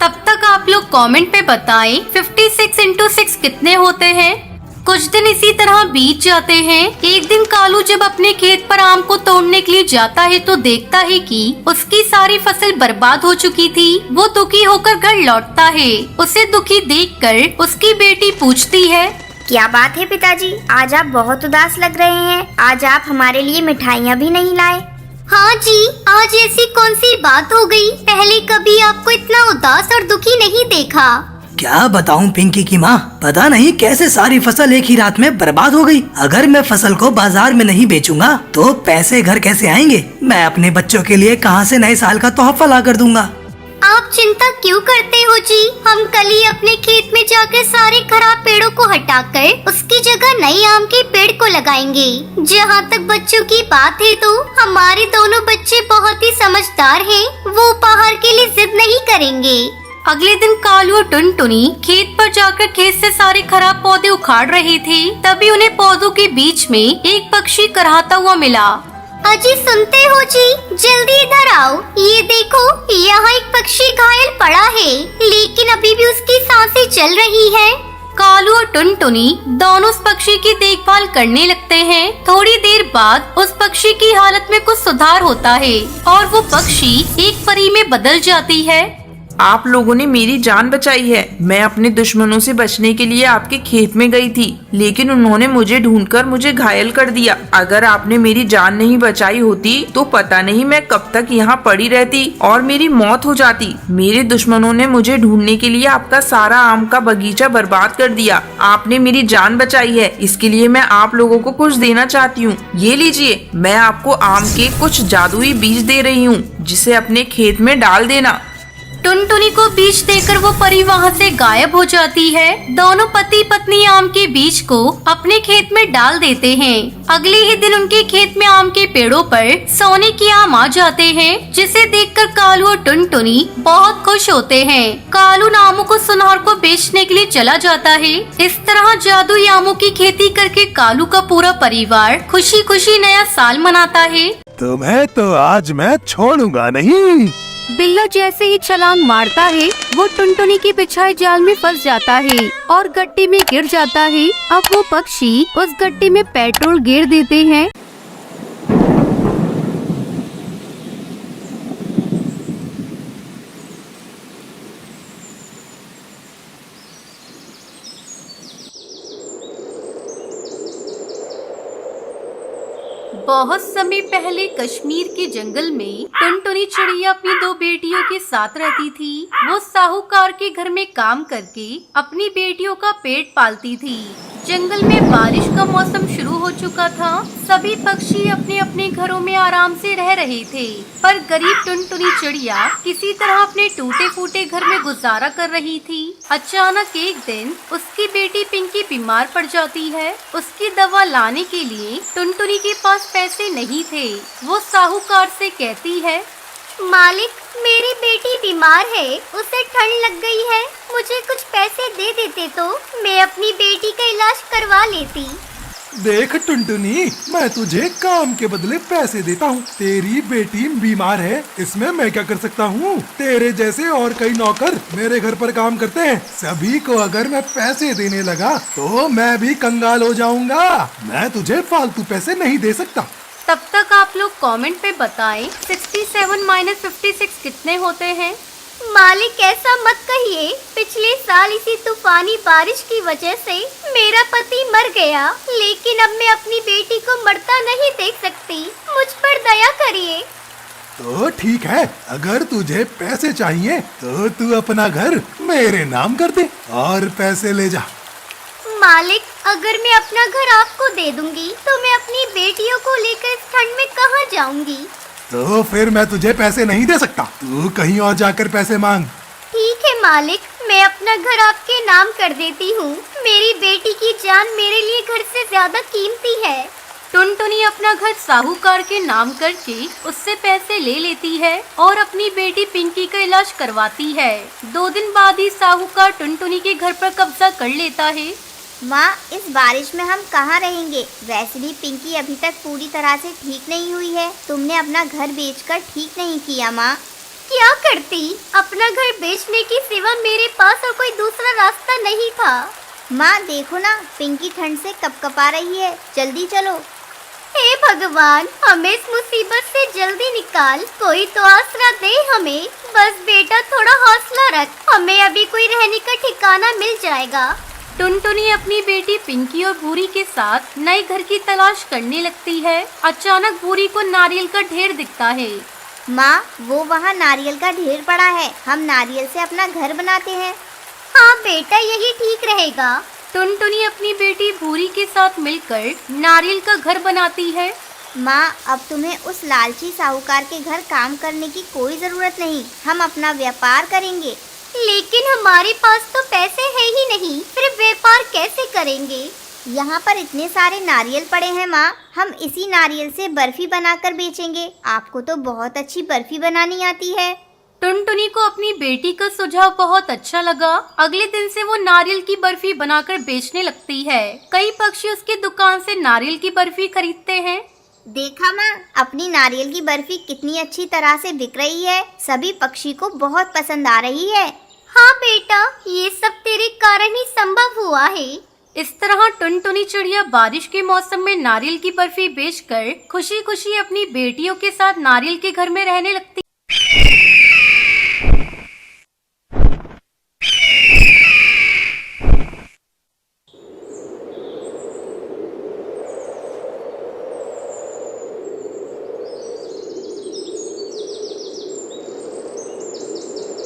Speaker 1: तब तक आप लोग कमेंट पे बताएं 56 into 6 कितने होते हैं। कुछ दिन इसी तरह बीत जाते हैं। एक दिन कालू जब अपने खेत पर आम को तोड़ने के लिए जाता है तो देखता है कि उसकी सारी फसल बर्बाद हो चुकी थी। वो दुखी होकर घर लौटता है। उसे दुखी देखकर उसकी बेटी पूछती है,
Speaker 2: क्या बात है पिताजी, आज आप बहुत उदास लग रहे हैं। आज आप हमारे लिए मिठाइयाँ भी नहीं लाए। हाँ जी, आज ऐसी कौन सी बात हो गई? पहले कभी आपको इतना उदास और दुखी नहीं देखा।
Speaker 6: क्या बताऊं पिंकी की माँ, पता नहीं कैसे सारी फसल एक ही रात में बर्बाद हो गई। अगर मैं फसल को बाजार में नहीं बेचूंगा तो पैसे घर कैसे आएंगे? मैं अपने बच्चों के लिए कहाँ से नए साल का तोहफा ला कर दूंगा।
Speaker 2: आप चिंता क्यों करते हो जी? हम कल ही अपने खेत में जाकर सारे खराब पेड़ों को हटाकर उसकी जगह नए आम के पेड़ को लगाएंगे। जहाँ तक बच्चों की बात है तो हमारे दोनों बच्चे बहुत ही समझदार हैं। वो उपहार के लिए जिद नहीं करेंगे।
Speaker 1: अगले दिन कालू और टुनटुनी खेत पर जाकर खेत से सारे खराब पौधे उखाड़ रहे थे। तभी उन्हें पौधों के बीच में एक पक्षी कराहता हुआ मिला।
Speaker 2: अजी सुनते हो जी, जल्दी इधर आओ। ये देखो, यहाँ एक पक्षी घायल पड़ा है, लेकिन अभी भी उसकी सांसें चल रही है।
Speaker 1: कालू और टुनटुनी दोनों उस पक्षी की देखभाल करने लगते हैं। थोड़ी देर बाद उस पक्षी की हालत में कुछ सुधार होता है और वो पक्षी एक परी में बदल जाती है।
Speaker 7: आप लोगों ने मेरी जान बचाई है। मैं अपने दुश्मनों से बचने के लिए आपके खेत में गई थी, लेकिन उन्होंने मुझे ढूंढकर मुझे घायल कर दिया। अगर आपने मेरी जान नहीं बचाई होती तो पता नहीं मैं कब तक यहाँ पड़ी रहती और मेरी मौत हो जाती। मेरे दुश्मनों ने मुझे ढूंढने के लिए आपका सारा आम का बगीचा बर्बाद कर दिया। आपने मेरी जान बचाई है, इसके लिए मैं आप लोगों को कुछ देना चाहती हूँ। ये लीजिए, मैं आपको आम के कुछ जादुई बीज दे रही हूँ, जिसे अपने खेत में डाल देना।
Speaker 1: टुनटुनी को बीज देकर वो परी वहाँ से गायब हो जाती है। दोनों पति पत्नी आम के बीज को अपने खेत में डाल देते हैं। अगले ही दिन उनके खेत में आम के पेड़ों पर सोने के आम आ जाते हैं, जिसे देखकर कालू और टुनटुनी बहुत खुश होते हैं। कालू आमों को सुनार को बेचने के लिए चला जाता है। इस तरह जादुई आमों की खेती करके कालू का पूरा परिवार खुशी खुशी नया साल मनाता है।
Speaker 5: तुम्हें तो आज मैं छोड़ूंगा नहीं।
Speaker 1: बिल्ला जैसे ही छलांग मारता है वो टुनटुनी के बिछाए जाल में फंस जाता है और गड्ढे में गिर जाता है। अब वो पक्षी उस गड्ढे में पेट्रोल गिर देते हैं। बहुत समय पहले कश्मीर के जंगल में टुनटुनी चिड़िया अपनी 2 बेटियों के साथ रहती थी। वो साहूकार के घर में काम करके अपनी बेटियों का पेट पालती थी। जंगल में बारिश का मौसम शुरू हो चुका था। सभी पक्षी अपने अपने घरों में आराम से रह रहे थे, पर गरीब टुनटुनी चिड़िया किसी तरह अपने टूटे फूटे घर में गुजारा कर रही थी। अचानक एक दिन उसकी बेटी पिंकी बीमार पड़ जाती है। उसकी दवा लाने के लिए टुनटुनी के पास पैसे नहीं थे। वो साहूकार से कहती है,
Speaker 2: मालिक, मेरी बेटी बीमार है, उसे ठंड लग गई है। मुझे कुछ पैसे दे देते तो मैं अपनी बेटी का इलाज करवा लेती।
Speaker 5: देख टुनटुनी, मैं तुझे काम के बदले पैसे देता हूँ। तेरी बेटी बीमार है, इसमें मैं क्या कर सकता हूँ? तेरे जैसे और कई नौकर मेरे घर पर काम करते हैं। सभी को अगर मैं पैसे देने लगा तो मैं भी कंगाल हो जाऊंगा। मैं तुझे फालतू पैसे नहीं दे सकता।
Speaker 1: तब तक आप लोग कमेंट पे बताएं 67 - 56 कितने होते हैं।
Speaker 2: मालिक, ऐसा मत कहिए। पिछले साल इसी तूफानी बारिश की वजह से मेरा पति मर गया, लेकिन अब मैं अपनी बेटी को मरता नहीं देख सकती। मुझ पर दया करिए।
Speaker 5: तो ठीक है, अगर तुझे पैसे चाहिए तो तू अपना घर मेरे नाम कर दे और पैसे ले जा।
Speaker 2: मालिक, अगर मैं अपना घर आपको दे दूंगी तो मैं अपनी बेटियों को लेकर इस ठंड में कहाँ जाऊंगी?
Speaker 5: तो फिर मैं तुझे पैसे नहीं दे सकता, तू कहीं और जाकर पैसे मांग।
Speaker 2: ठीक है मालिक, मैं अपना घर आपके नाम कर देती हूँ। मेरी बेटी की जान मेरे लिए घर से ज्यादा कीमती है।
Speaker 1: टुनटुनी अपना घर साहूकार के नाम करके उससे पैसे ले लेती है और अपनी बेटी पिंकी का इलाज करवाती है। 2 दिन बाद ही साहूकार टुनटुनी के घर पर कब्जा कर लेता है।
Speaker 2: माँ, इस बारिश में हम कहाँ रहेंगे? वैसे भी पिंकी अभी तक पूरी तरह से ठीक नहीं हुई है। तुमने अपना घर बेचकर ठीक नहीं किया माँ। क्या करती? अपना घर बेचने की सिवा मेरे पास और कोई दूसरा रास्ता नहीं था। माँ देखो ना, पिंकी ठंड से कपकपा रही है। जल्दी चलो। हे भगवान, हमें इस मुसीबत से जल्दी निकाल। कोई तो आसरा दे हमें। बस बेटा, थोड़ा हौसला रख, हमें अभी कोई रहने का ठिकाना मिल जाएगा।
Speaker 1: टुनटुनी अपनी बेटी पिंकी और भूरी के साथ नए घर की तलाश करने लगती है। अचानक भूरी को नारियल का ढेर दिखता है।
Speaker 2: माँ, वो वहाँ नारियल का ढेर पड़ा है। हम नारियल से अपना घर बनाते हैं। हाँ बेटा, यही ठीक रहेगा।
Speaker 1: टुनटुनी अपनी बेटी भूरी के साथ मिलकर नारियल का घर बनाती है।
Speaker 2: माँ, अब तुम्हें उस लालची साहूकार के घर काम करने की कोई जरूरत नहीं। हम अपना व्यापार करेंगे। लेकिन हमारे पास तो पैसे है ही नहीं, फिर व्यापार कैसे करेंगे? यहाँ पर इतने सारे नारियल पड़े हैं माँ, हम इसी नारियल से बर्फी बनाकर बेचेंगे। आपको तो बहुत अच्छी बर्फी बनानी आती है।
Speaker 1: टुनटुनी को अपनी बेटी का सुझाव बहुत अच्छा लगा। अगले दिन से वो नारियल की बर्फी बनाकर बेचने लगती है। कई पक्षी उसकी दुकान से नारियल की बर्फी खरीदते हैं।
Speaker 2: देखा माँ, अपनी नारियल की बर्फी कितनी अच्छी तरह से बिक रही है। सभी पक्षी को बहुत पसंद आ रही है। हाँ बेटा, ये सब तेरे कारण ही संभव हुआ है।
Speaker 1: इस तरह टुनटुनी चिड़िया बारिश के मौसम में नारियल की बर्फी बेचकर खुशी खुशी अपनी बेटियों के साथ नारियल के घर में रहने लगती।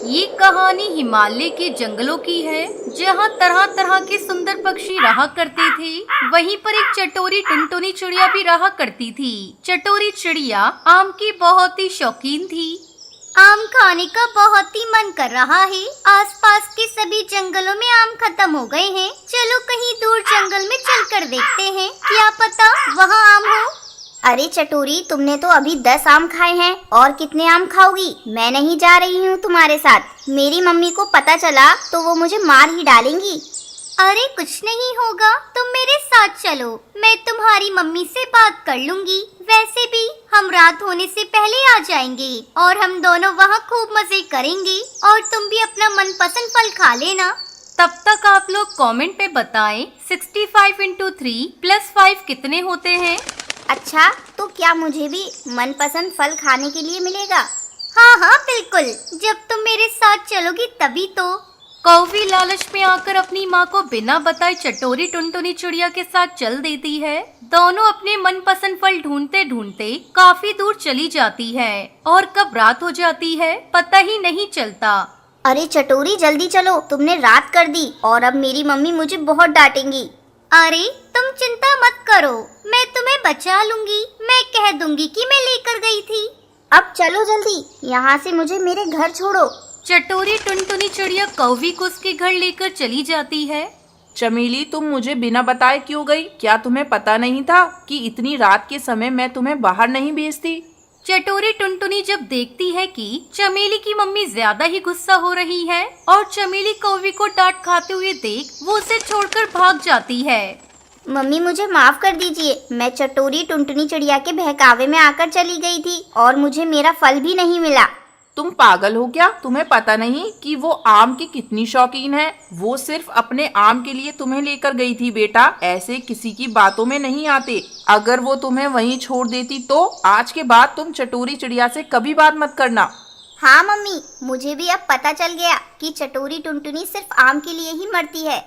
Speaker 1: ये कहानी हिमालय के जंगलों की है, जहाँ तरह तरह के सुंदर पक्षी रहा करते थे। वहीं पर एक चटोरी टुनटुनी चिड़िया भी रहा करती थी। चटोरी चिड़िया आम की बहुत ही शौकीन थी।
Speaker 2: आम खाने का बहुत ही मन कर रहा है। आसपास के सभी जंगलों में आम खत्म हो गए हैं। चलो कहीं दूर जंगल में चलकर देखते हैं, क्या पता वहाँ आम हो। अरे चटोरी, तुमने तो अभी 10 आम खाए हैं, और कितने आम खाओगी? मैं नहीं जा रही हूँ तुम्हारे साथ। मेरी मम्मी को पता चला तो वो मुझे मार ही डालेंगी। अरे कुछ नहीं होगा, तुम मेरे साथ चलो, मैं तुम्हारी मम्मी से बात कर लूंगी। वैसे भी हम रात होने से पहले आ जाएंगे और हम दोनों वहाँ खूब मजे करेंगे, और तुम भी अपना मनपसंद फल खा लेना।
Speaker 1: तब तक आप लोग कमेंट पे बताएं 65 × 3 + 5 कितने होते हैं।
Speaker 2: अच्छा, तो क्या मुझे भी मनपसंद फल खाने के लिए मिलेगा? हाँ हाँ बिल्कुल, जब तुम मेरे साथ चलोगी तभी तो।
Speaker 1: कौवी लालच में आकर अपनी माँ को बिना बताए चटोरी टुनटुनी चिड़िया के साथ चल देती है। दोनों अपने मनपसंद फल ढूंढते ढूंढते काफी दूर चली जाती है और कब रात हो जाती है पता ही नहीं चलता।
Speaker 2: अरे चटोरी, जल्दी चलो, तुमने रात कर दी और अब मेरी मम्मी मुझे बहुत डांटेंगी। अरे तुम चिंता मत करो, मैं तुम्हें बचा लूंगी। मैं कह दूंगी कि मैं लेकर गई थी। अब चलो जल्दी, यहाँ से मुझे मेरे घर छोड़ो।
Speaker 1: चटोरी टुनटुनी चिड़िया कौवी को उसके घर लेकर चली जाती है।
Speaker 7: चमेली, तुम मुझे बिना बताए क्यों गई? क्या तुम्हें पता नहीं था कि इतनी रात के समय मैं तुम्हें बाहर नहीं भेजती?
Speaker 1: चटोरी टुनटुनी जब देखती है कि चमेली की मम्मी ज्यादा ही गुस्सा हो रही है और चमेली कौवी को डांट खाते हुए देख वो उसे छोड़कर भाग जाती है।
Speaker 2: मम्मी मुझे माफ कर दीजिए, मैं चटोरी टुनटुनी चिड़िया के बहकावे में आकर चली गई थी और मुझे मेरा फल भी नहीं मिला।
Speaker 7: तुम पागल हो क्या? तुम्हें पता नहीं कि वो आम की कितनी शौकीन है? वो सिर्फ अपने आम के लिए तुम्हें लेकर गई थी बेटा, ऐसे किसी की बातों में नहीं आते। अगर वो तुम्हें वहीं छोड़ देती तो आज के बाद तुम चटोरी चिड़िया से कभी बात मत करना।
Speaker 2: हाँ मम्मी, मुझे भी अब पता चल गया कि चटोरी टुनटुनी सिर्फ आम के लिए ही मरती है।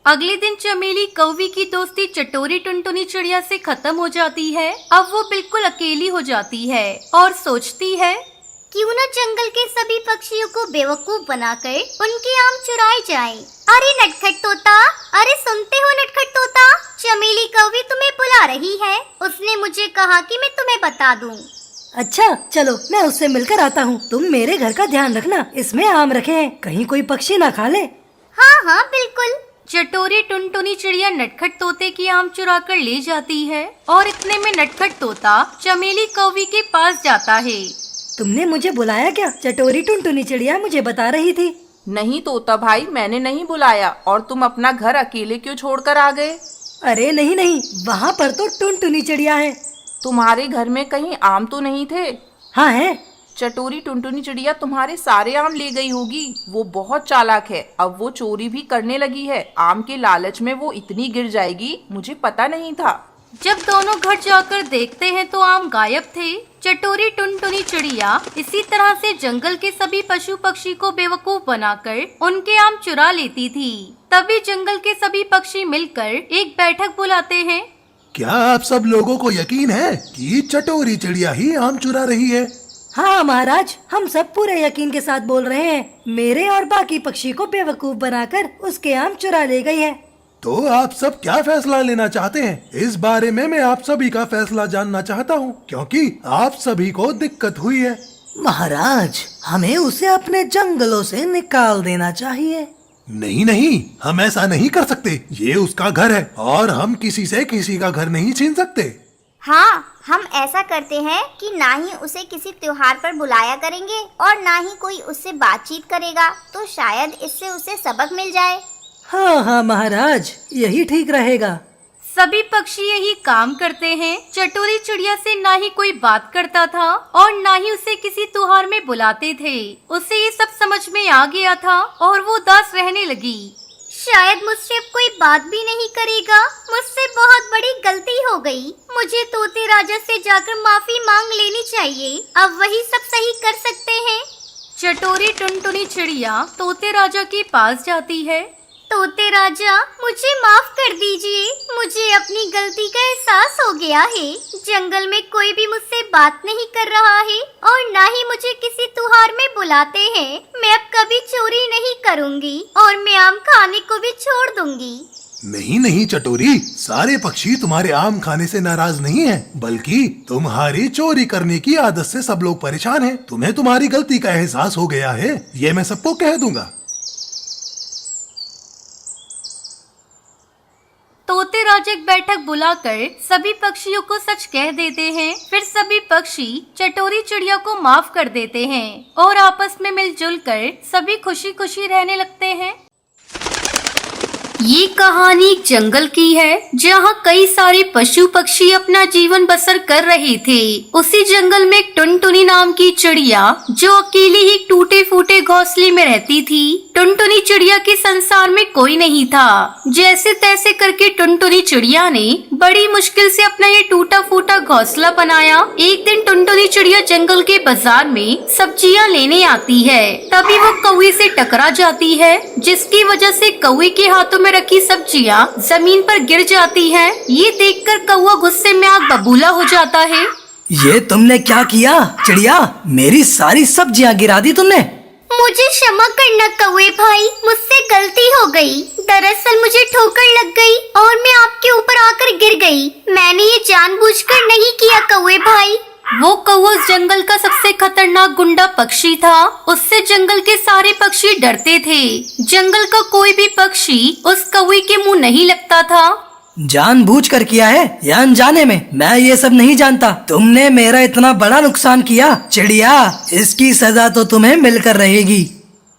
Speaker 1: अगले दिन चमेली कौवी की दोस्ती चटोरी टुनटुनी चिड़िया से खत्म हो जाती है। अब वो बिल्कुल अकेली हो जाती है और सोचती है
Speaker 2: क्यों न जंगल के सभी पक्षियों को बेवकूफ बनाकर उनके आम चुराए जाएं। अरे नटखट तोता, अरे सुनते हो नटखट तोता, चमेली कौवी तुम्हें बुला रही है। उसने मुझे कहा कि मैं तुम्हें बता दूं।
Speaker 6: अच्छा चलो, मैं उससे मिलकर आता हूँ। तुम मेरे घर का ध्यान रखना, इसमें आम रखे हैं, कहीं कोई पक्षी ना खा ले।
Speaker 2: हाँ हाँ बिल्कुल।
Speaker 1: चटोरी टुनटुनी चिड़िया नटखट तोते की आम चुरा कर ले जाती है और इतने में नटखट तोता चमेली कौवी के पास जाता है।
Speaker 6: तुमने मुझे बुलाया क्या? चटोरी टुनटुनी चिड़िया मुझे बता रही थी।
Speaker 7: नहीं तोता भाई, मैंने नहीं बुलाया। और तुम अपना घर अकेले क्यों छोड़कर आ गए?
Speaker 6: अरे नहीं नहीं, वहाँ पर तो टुनटुनी चिड़िया है।
Speaker 7: तुम्हारे घर में कहीं आम तो नहीं थे?
Speaker 6: हाँ है।
Speaker 7: चटोरी टुनटुनी चिड़िया तुम्हारे सारे आम ले गई होगी। वो बहुत चालाक है, अब वो चोरी भी करने लगी है। आम के लालच में वो इतनी गिर जाएगी, मुझे पता नहीं था।
Speaker 1: जब दोनों घर जाकर देखते हैं तो आम गायब थे। चटोरी टुनटुनी चिड़िया इसी तरह से जंगल के सभी पशु पक्षी को बेवकूफ बनाकर उनके आम चुरा लेती थी। तभी जंगल के सभी पक्षी मिलकर एक बैठक बुलाते हैं।
Speaker 5: क्या आप सब लोगों को यकीन है कि चटोरी चिड़िया ही आम चुरा रही है?
Speaker 6: हाँ महाराज, हम सब पूरे यकीन के साथ बोल रहे हैं। मेरे और बाकी पक्षी को बेवकूफ बनाकर उसके आम चुरा ले गई है।
Speaker 5: तो आप सब क्या फैसला लेना चाहते हैं? इस बारे में मैं आप सभी का फैसला जानना चाहता हूँ, क्योंकि आप सभी को दिक्कत हुई है।
Speaker 6: महाराज, हमें उसे अपने जंगलों से निकाल देना चाहिए।
Speaker 5: नहीं नहीं, हम ऐसा नहीं कर सकते। ये उसका घर है और हम किसी से किसी का घर नहीं छीन सकते।
Speaker 2: हाँ, हम ऐसा करते हैं कि ना ही उसे किसी त्योहार पर बुलाया करेंगे और ना ही कोई उससे बातचीत करेगा, तो शायद इससे उसे सबक मिल जाए।
Speaker 6: हाँ हाँ महाराज, यही ठीक रहेगा।
Speaker 1: सभी पक्षी यही काम करते हैं। चटोरी चिड़िया से ना ही कोई बात करता था और ना ही उसे किसी त्योहार में बुलाते थे। उसे ये सब समझ में आ गया था और वो उदास रहने लगी।
Speaker 2: शायद मुझसे अब कोई बात भी नहीं करेगा। मुझसे बहुत बड़ी गलती हो गई। मुझे तोते राजा से जाकर माफी मांग लेनी चाहिए। अब वही सब सही कर सकते हैं।
Speaker 1: चटोरी टुनटुनी चिड़िया तोते राजा के पास जाती है।
Speaker 2: तोते राजा, मुझे माफ कर दीजिए। मुझे अपनी गलती का एहसास हो गया है। जंगल में कोई भी मुझसे बात नहीं कर रहा है और ना ही मुझे किसी त्योहार में बुलाते हैं। मैं अब कभी चोरी नहीं करूंगी और मैं आम खाने को भी छोड़ दूंगी।
Speaker 5: नहीं नहीं चटोरी, सारे पक्षी तुम्हारे आम खाने से नाराज नहीं हैं, बल्कि तुम्हारी चोरी करने की आदत से सब लोग परेशान हैं। तुम्हें तुम्हारी गलती का एहसास हो गया है, ये मैं सबको कह दूंगा।
Speaker 1: तोते राजा एक बैठक बुलाकर सभी पक्षियों को सच कह देते हैं। फिर सभी पक्षी चटोरी चिड़िया को माफ कर देते हैं और आपस में मिलजुल कर सभी खुशी खुशी रहने लगते हैं। ये कहानी एक जंगल की है जहाँ कई सारे पशु पक्षी अपना जीवन बसर कर रहे थे। उसी जंगल में एक टुनटुनी नाम की चिड़िया जो अकेली ही टूटे फूटे घोंसले में रहती थी। टुनटुनी चिड़िया के संसार में कोई नहीं था। जैसे तैसे करके टुनटुनी चिड़िया ने बड़ी मुश्किल से अपना ये टूटा फूटा घोंसला बनाया। एक दिन टुनटुनी चिड़िया जंगल के बाजार में सब्जियां लेने आती है। तभी वो कौवे से टकरा जाती है, जिसकी वजह से कौवे के हाथों में रखी सब्जियां जमीन पर गिर जाती हैं। ये देखकर कौवा गुस्से में आग बबूला हो जाता है।
Speaker 6: ये तुमने क्या किया चिड़िया? मेरी सारी सब्जियां गिरा दी तुमने।
Speaker 2: मुझे क्षमा करना कौवे भाई, मुझसे गलती हो गई। दरअसल मुझे ठोकर लग गई और मैं आपके ऊपर आकर गिर गई। मैंने ये जानबूझकर नहीं किया कौवे भाई।
Speaker 1: वो कौवा उस जंगल का सबसे खतरनाक गुंडा पक्षी था। उससे जंगल के सारे पक्षी डरते थे। जंगल का कोई भी पक्षी उस कौवे के मुंह नहीं लगता था।
Speaker 6: जानबूझकर किया है या अनजाने में, मैं ये सब नहीं जानता। तुमने मेरा इतना बड़ा नुकसान किया चिड़िया, इसकी सजा तो तुम्हें मिलकर रहेगी।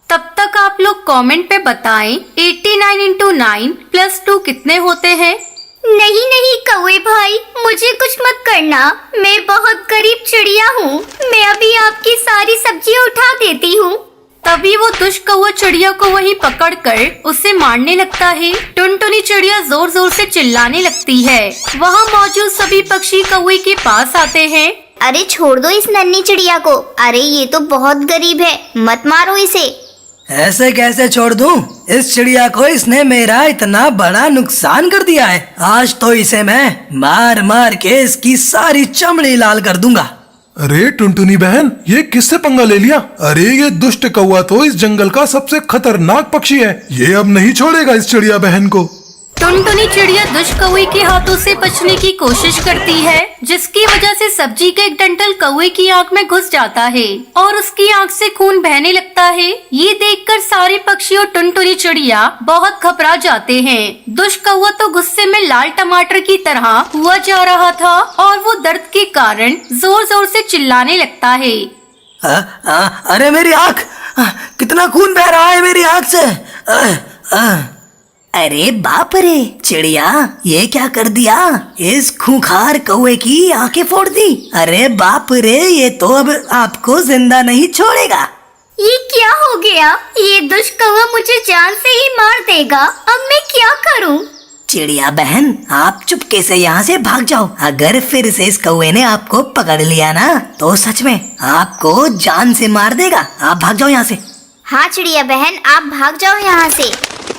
Speaker 1: तब तक आप लोग कमेंट पे बताएं 89 into 9 + 2 कितने होते हैं।
Speaker 2: नहीं नहीं कौवे भाई, मुझे कुछ मत करना। मैं बहुत गरीब चिड़िया हूँ। मैं अभी आपकी सारी सब्जियाँ उठा देती हूँ।
Speaker 1: तभी वो दुष्ट कौवा चिड़िया को वहीं पकड़कर उसे मारने लगता है। टुनटुनी चिड़िया जोर जोर से चिल्लाने लगती है। वहाँ मौजूद सभी पक्षी कौवे के पास आते हैं।
Speaker 2: अरे छोड़ दो इस नन्ही चिड़िया को। अरे ये तो बहुत गरीब है, मत मारो इसे।
Speaker 6: ऐसे कैसे छोड़ दूं? इस चिड़िया को इसने मेरा इतना बड़ा नुकसान कर दिया है। आज तो इसे मैं मार मार के इसकी सारी चमड़ी लाल कर दूंगा।
Speaker 5: अरे टुनटुनी बहन, ये किससे पंगा ले लिया? अरे ये दुष्ट कौवा तो इस जंगल का सबसे खतरनाक पक्षी है। ये अब नहीं छोड़ेगा इस चिड़िया बहन को।
Speaker 1: टुनटुनी चिड़िया दुष्ट कौवे के हाथों से बचने की कोशिश करती है, जिसकी वजह से सब्जी का एक डंठल कौवे की आंख में घुस जाता है और उसकी आंख से खून बहने लगता है। ये देखकर सारे पक्षी और टुनटुनी चिड़िया बहुत घबरा जाते हैं। दुष्ट कौवा तो गुस्से में लाल टमाटर की तरह हुआ जा रहा था और वो दर्द के कारण जोर जोर से चिल्लाने लगता है।
Speaker 6: अरे मेरी आँख, कितना खून बह रहा है मेरी आँख से। अरे बाप रे चिड़िया, ये क्या कर दिया? इस खूंखार कौवे की आंखें फोड़ दी। अरे बाप रे, ये तो अब आपको जिंदा नहीं छोड़ेगा।
Speaker 2: ये क्या हो गया? ये दुष्ट कौवा मुझे जान से ही मार देगा। अब मैं क्या करूं?
Speaker 6: चिड़िया बहन, आप चुपके से यहाँ से भाग जाओ। अगर फिर से इस कौवे ने आपको पकड़ लिया ना, तो सच में आपको जान से मार देगा। आप भाग जाओ यहाँ से।
Speaker 2: हाँ चिड़िया बहन, आप भाग जाओ यहाँ से।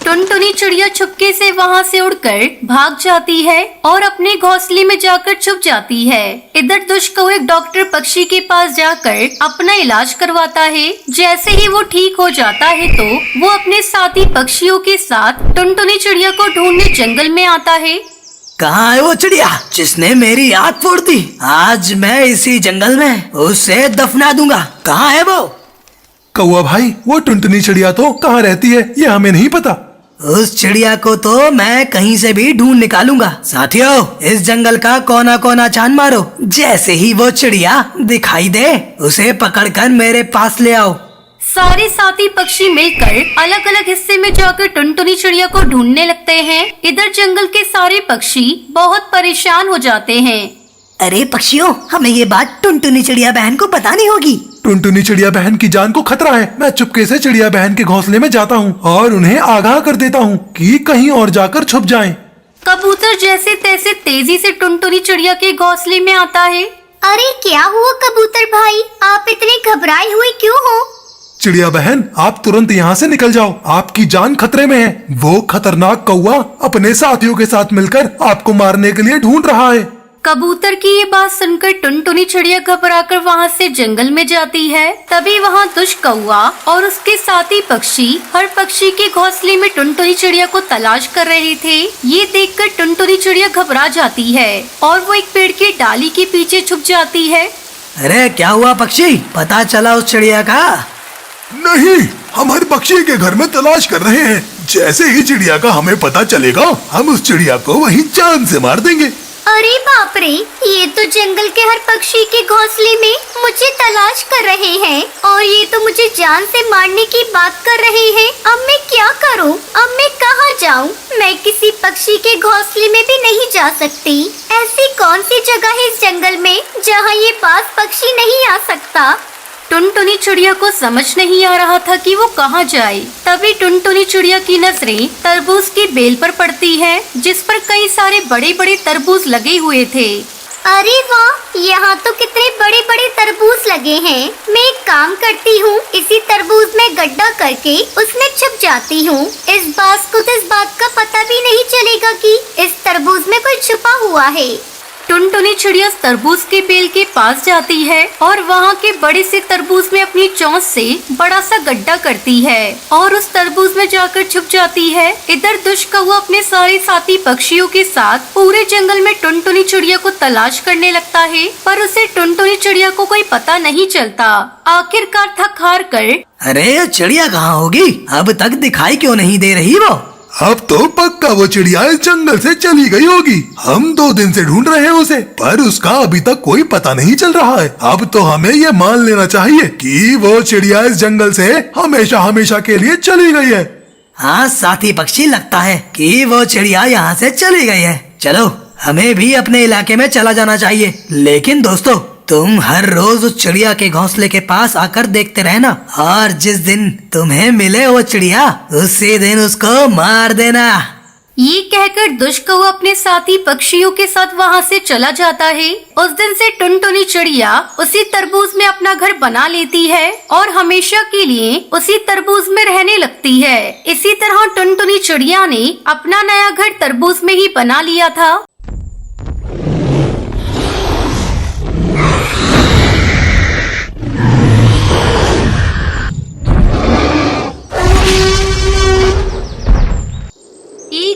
Speaker 1: टुनटुनी चिड़िया चुपके से वहाँ से उड़कर भाग जाती है और अपने घोंसले में जाकर छुप जाती है। इधर दुष्ट कौवा एक डॉक्टर पक्षी के पास जाकर अपना इलाज करवाता है। जैसे ही वो ठीक हो जाता है तो वो अपने साथी पक्षियों के साथ टुनटुनी चिड़िया को ढूंढने जंगल में आता है।
Speaker 6: कहाँ है वो चिड़िया जिसने मेरी आँख फोड़ दी? आज मैं इसी जंगल में उसे दफना दूंगा। कहाँ है वो?
Speaker 5: कौवा भाई, वो टुनटुनी चिड़िया तो कहाँ रहती है ये हमें नहीं पता।
Speaker 6: उस चिड़िया को तो मैं कहीं से भी ढूंढ निकालूंगा। साथियों, इस जंगल का कोना कोना छान मारो। जैसे ही वो चिड़िया दिखाई दे, उसे पकड़कर मेरे पास ले आओ।
Speaker 1: सारे साथी पक्षी मिलकर अलग अलग हिस्से में जाकर टुनटुनी चिड़िया को ढूंढने लगते हैं। इधर जंगल के सारे पक्षी बहुत परेशान हो जाते हैं।
Speaker 6: अरे पक्षियों, हमें ये बात टुनटुनी चिड़िया बहन को बतानी होगी।
Speaker 5: टुनटुनी चिड़िया बहन की जान को खतरा है। मैं चुपके से चिड़िया बहन के घोंसले में जाता हूँ और उन्हें आगाह कर देता हूँ कि कहीं और जाकर छुप जाएं।
Speaker 1: कबूतर जैसे तैसे तेजी से टुनटुनी चिड़िया के घोंसले में आता है।
Speaker 2: अरे क्या हुआ कबूतर भाई, आप इतने घबराए हुए क्यों हो?
Speaker 5: चिड़िया बहन, आप तुरंत यहाँ से निकल जाओ, आपकी जान खतरे में है। वो खतरनाक कौवा अपने साथियों के साथ मिलकर आपको मारने के लिए ढूंढ रहा है।
Speaker 1: कबूतर की ये बात सुनकर टुनटुनी चिड़िया घबराकर वहाँ से जंगल में जाती है। तभी वहाँ दुष्ट कौवा और उसके साथी पक्षी हर पक्षी के घोंसले में टुनटुनी चिड़िया को तलाश कर रहे थे। ये देखकर टुनटुनी चिड़िया घबरा जाती है और वो एक पेड़ की डाली के पीछे छुप जाती है।
Speaker 6: अरे क्या हुआ पक्षी, पता चला उस चिड़िया का?
Speaker 5: नहीं, हम हर पक्षी के घर में तलाश कर रहे हैं। जैसे ही चिड़िया का हमें पता चलेगा, हम उस चिड़िया को वहीं जान से मार देंगे।
Speaker 2: अरे बाप रे, ये तो जंगल के हर पक्षी के घोंसले में मुझे तलाश कर रहे हैं और ये तो मुझे जान से मारने की बात कर रहे हैं। अब मैं क्या करूं? अब मैं कहाँ जाऊं? मैं किसी पक्षी के घोंसले में भी नहीं जा सकती। ऐसी कौन सी जगह है इस जंगल में जहाँ ये बाज पक्षी नहीं आ सकता?
Speaker 1: टुनटुनी चिड़िया को समझ नहीं आ रहा था कि वो कहाँ जाए। तभी टुनटुनी चिड़िया की नजरें तरबूज की बेल पर पड़ती है, जिस पर कई सारे बड़े बड़े तरबूज लगे हुए थे।
Speaker 2: अरे वाह, यहाँ तो कितने बड़े बड़े तरबूज लगे हैं। मैं एक काम करती हूँ, इसी तरबूज में गड्ढा करके उसमें छुप जाती हूँ। इस बाज को तो इस बात का पता भी नहीं चलेगा कि इस तरबूज में कोई छुपा हुआ है।
Speaker 1: टुनटुनी चिड़िया तरबूज के पेड़ के पास जाती है और वहाँ के बड़े से तरबूज में अपनी चोंच से बड़ा सा गड्ढा करती है और उस तरबूज में जाकर छुप जाती है। इधर दुष्ट कौवा अपने सारे साथी पक्षियों के साथ पूरे जंगल में टुनटुनी चिड़िया को तलाश करने लगता है, पर उसे टुनटुनी चिड़िया को कोई पता नहीं चलता। आखिरकार थक हार कर,
Speaker 6: अरे चिड़िया कहाँ होगी? अब तक दिखाई क्यों नहीं दे रही वो?
Speaker 5: अब तो पक्का वो चिड़िया इस जंगल से चली गई होगी। हम 2 दिन से ढूंढ रहे हैं उसे, पर उसका अभी तक कोई पता नहीं चल रहा है। अब तो हमें ये मान लेना चाहिए कि वो चिड़िया इस जंगल से हमेशा हमेशा के लिए चली गई है।
Speaker 6: हाँ साथी पक्षी, लगता है कि वो चिड़िया यहाँ से चली गई है। चलो, हमें भी अपने इलाके में चला जाना चाहिए। लेकिन दोस्तों, तुम हर रोज उस चिड़िया के घोंसले के पास आकर देखते रहना और जिस दिन तुम्हें मिले वो चिड़िया, उसी दिन उसको मार देना।
Speaker 1: ये कहकर दुष्ट कौवा अपने साथी पक्षियों के साथ वहाँ से चला जाता है। उस दिन से टुनटुनी चिड़िया उसी तरबूज में अपना घर बना लेती है और हमेशा के लिए उसी तरबूज में रहने लगती है। इसी तरह टुनटुनी चिड़िया ने अपना नया घर तरबूज में ही बना लिया था।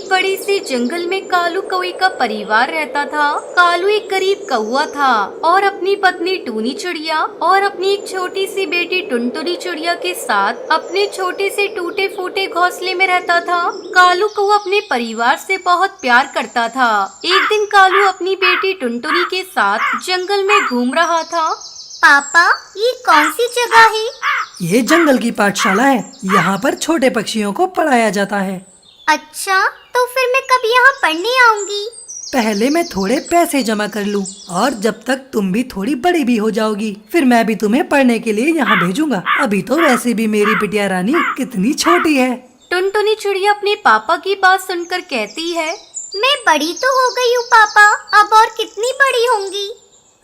Speaker 1: बड़े से जंगल में कालू कौवे का परिवार रहता था। कालू एक गरीब कौवा था और अपनी पत्नी टूनी चिड़िया और अपनी एक छोटी सी बेटी टुनटुनी चिड़िया के साथ अपने छोटे से टूटे फूटे घोंसले में रहता था। कालू कौवा अपने परिवार से बहुत प्यार करता था। एक दिन कालू अपनी बेटी टुनटुनी के साथ जंगल में घूम रहा था।
Speaker 2: पापा, ये कौन सी जगह है?
Speaker 6: ये जंगल की पाठशाला है। यहाँ पर छोटे पक्षियों को पढ़ाया जाता है।
Speaker 2: अच्छा, तो फिर मैं कब यहाँ पढ़ने आऊंगी?
Speaker 6: पहले मैं थोड़े पैसे जमा कर लूँ और जब तक तुम भी थोड़ी बड़ी भी हो जाओगी फिर मैं भी तुम्हें पढ़ने के लिए यहाँ भेजूंगा। अभी तो वैसे भी मेरी बिटिया रानी कितनी छोटी है।
Speaker 1: टुनटुनी चिड़िया अपने पापा की बात सुनकर कहती है,
Speaker 2: मैं बड़ी तो हो गई हूँ पापा, अब और कितनी बड़ी होंगी?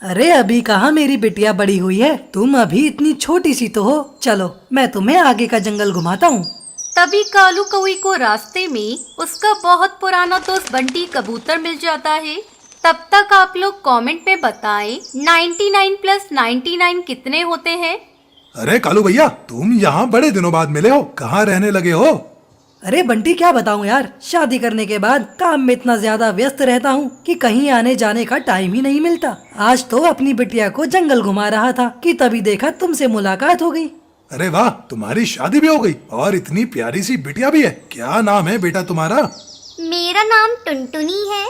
Speaker 6: अरे अभी कहाँ मेरी बिटिया बड़ी हुई है, तुम अभी इतनी छोटी सी तो हो। चलो मैं तुम्हें आगे का जंगल घुमाता हूँ।
Speaker 1: तभी कालू कौवे को रास्ते में उसका बहुत पुराना दोस्त बंटी कबूतर मिल जाता है। तब तक आप लोग कमेंट में बताएं 99 + 99 कितने होते हैं।
Speaker 5: अरे कालू भैया, तुम यहाँ बड़े दिनों बाद मिले हो, कहाँ रहने लगे हो?
Speaker 6: अरे बंटी क्या बताऊँ यार, शादी करने के बाद काम में इतना ज्यादा व्यस्त रहता हूँ कि कहीं आने जाने का टाइम ही नहीं मिलता। आज तो अपनी बिटिया को जंगल घुमा रहा था कि तभी देखा तुमसे मुलाकात हो गई।
Speaker 5: अरे वाह, तुम्हारी शादी भी हो गई और इतनी प्यारी सी बिटिया भी है। क्या नाम है बेटा तुम्हारा?
Speaker 2: मेरा नाम टुनटुनी है।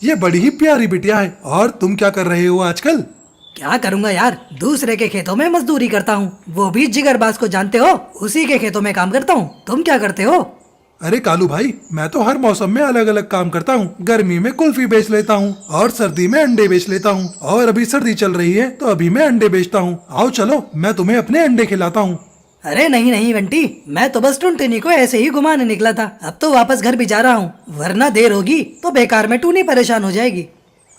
Speaker 5: ये बड़ी ही प्यारी बिटिया है। और तुम क्या कर रहे हो आजकल?
Speaker 6: क्या करूँगा यार, दूसरे के खेतों में मजदूरी करता हूँ, वो भी जिगरबाज को जानते हो, उसी के खेतों में काम करता हूँ। तुम क्या करते हो?
Speaker 5: अरे कालू भाई, मैं तो हर मौसम में अलग अलग काम करता हूँ। गर्मी में कुल्फी बेच लेता हूँ और सर्दी में अंडे बेच लेता हूँ, और अभी सर्दी चल रही है तो अभी मैं अंडे बेचता हूँ। आओ चलो, मैं तुम्हें अपने अंडे खिलाता हूँ।
Speaker 6: अरे नहीं नहीं बंटी, मैं तो बस टुनटुनी को ऐसे ही घुमाने निकला था। अब तो वापस घर भी जा रहा हूँ, वरना देर होगी तो बेकार में टूनी परेशान हो जाएगी।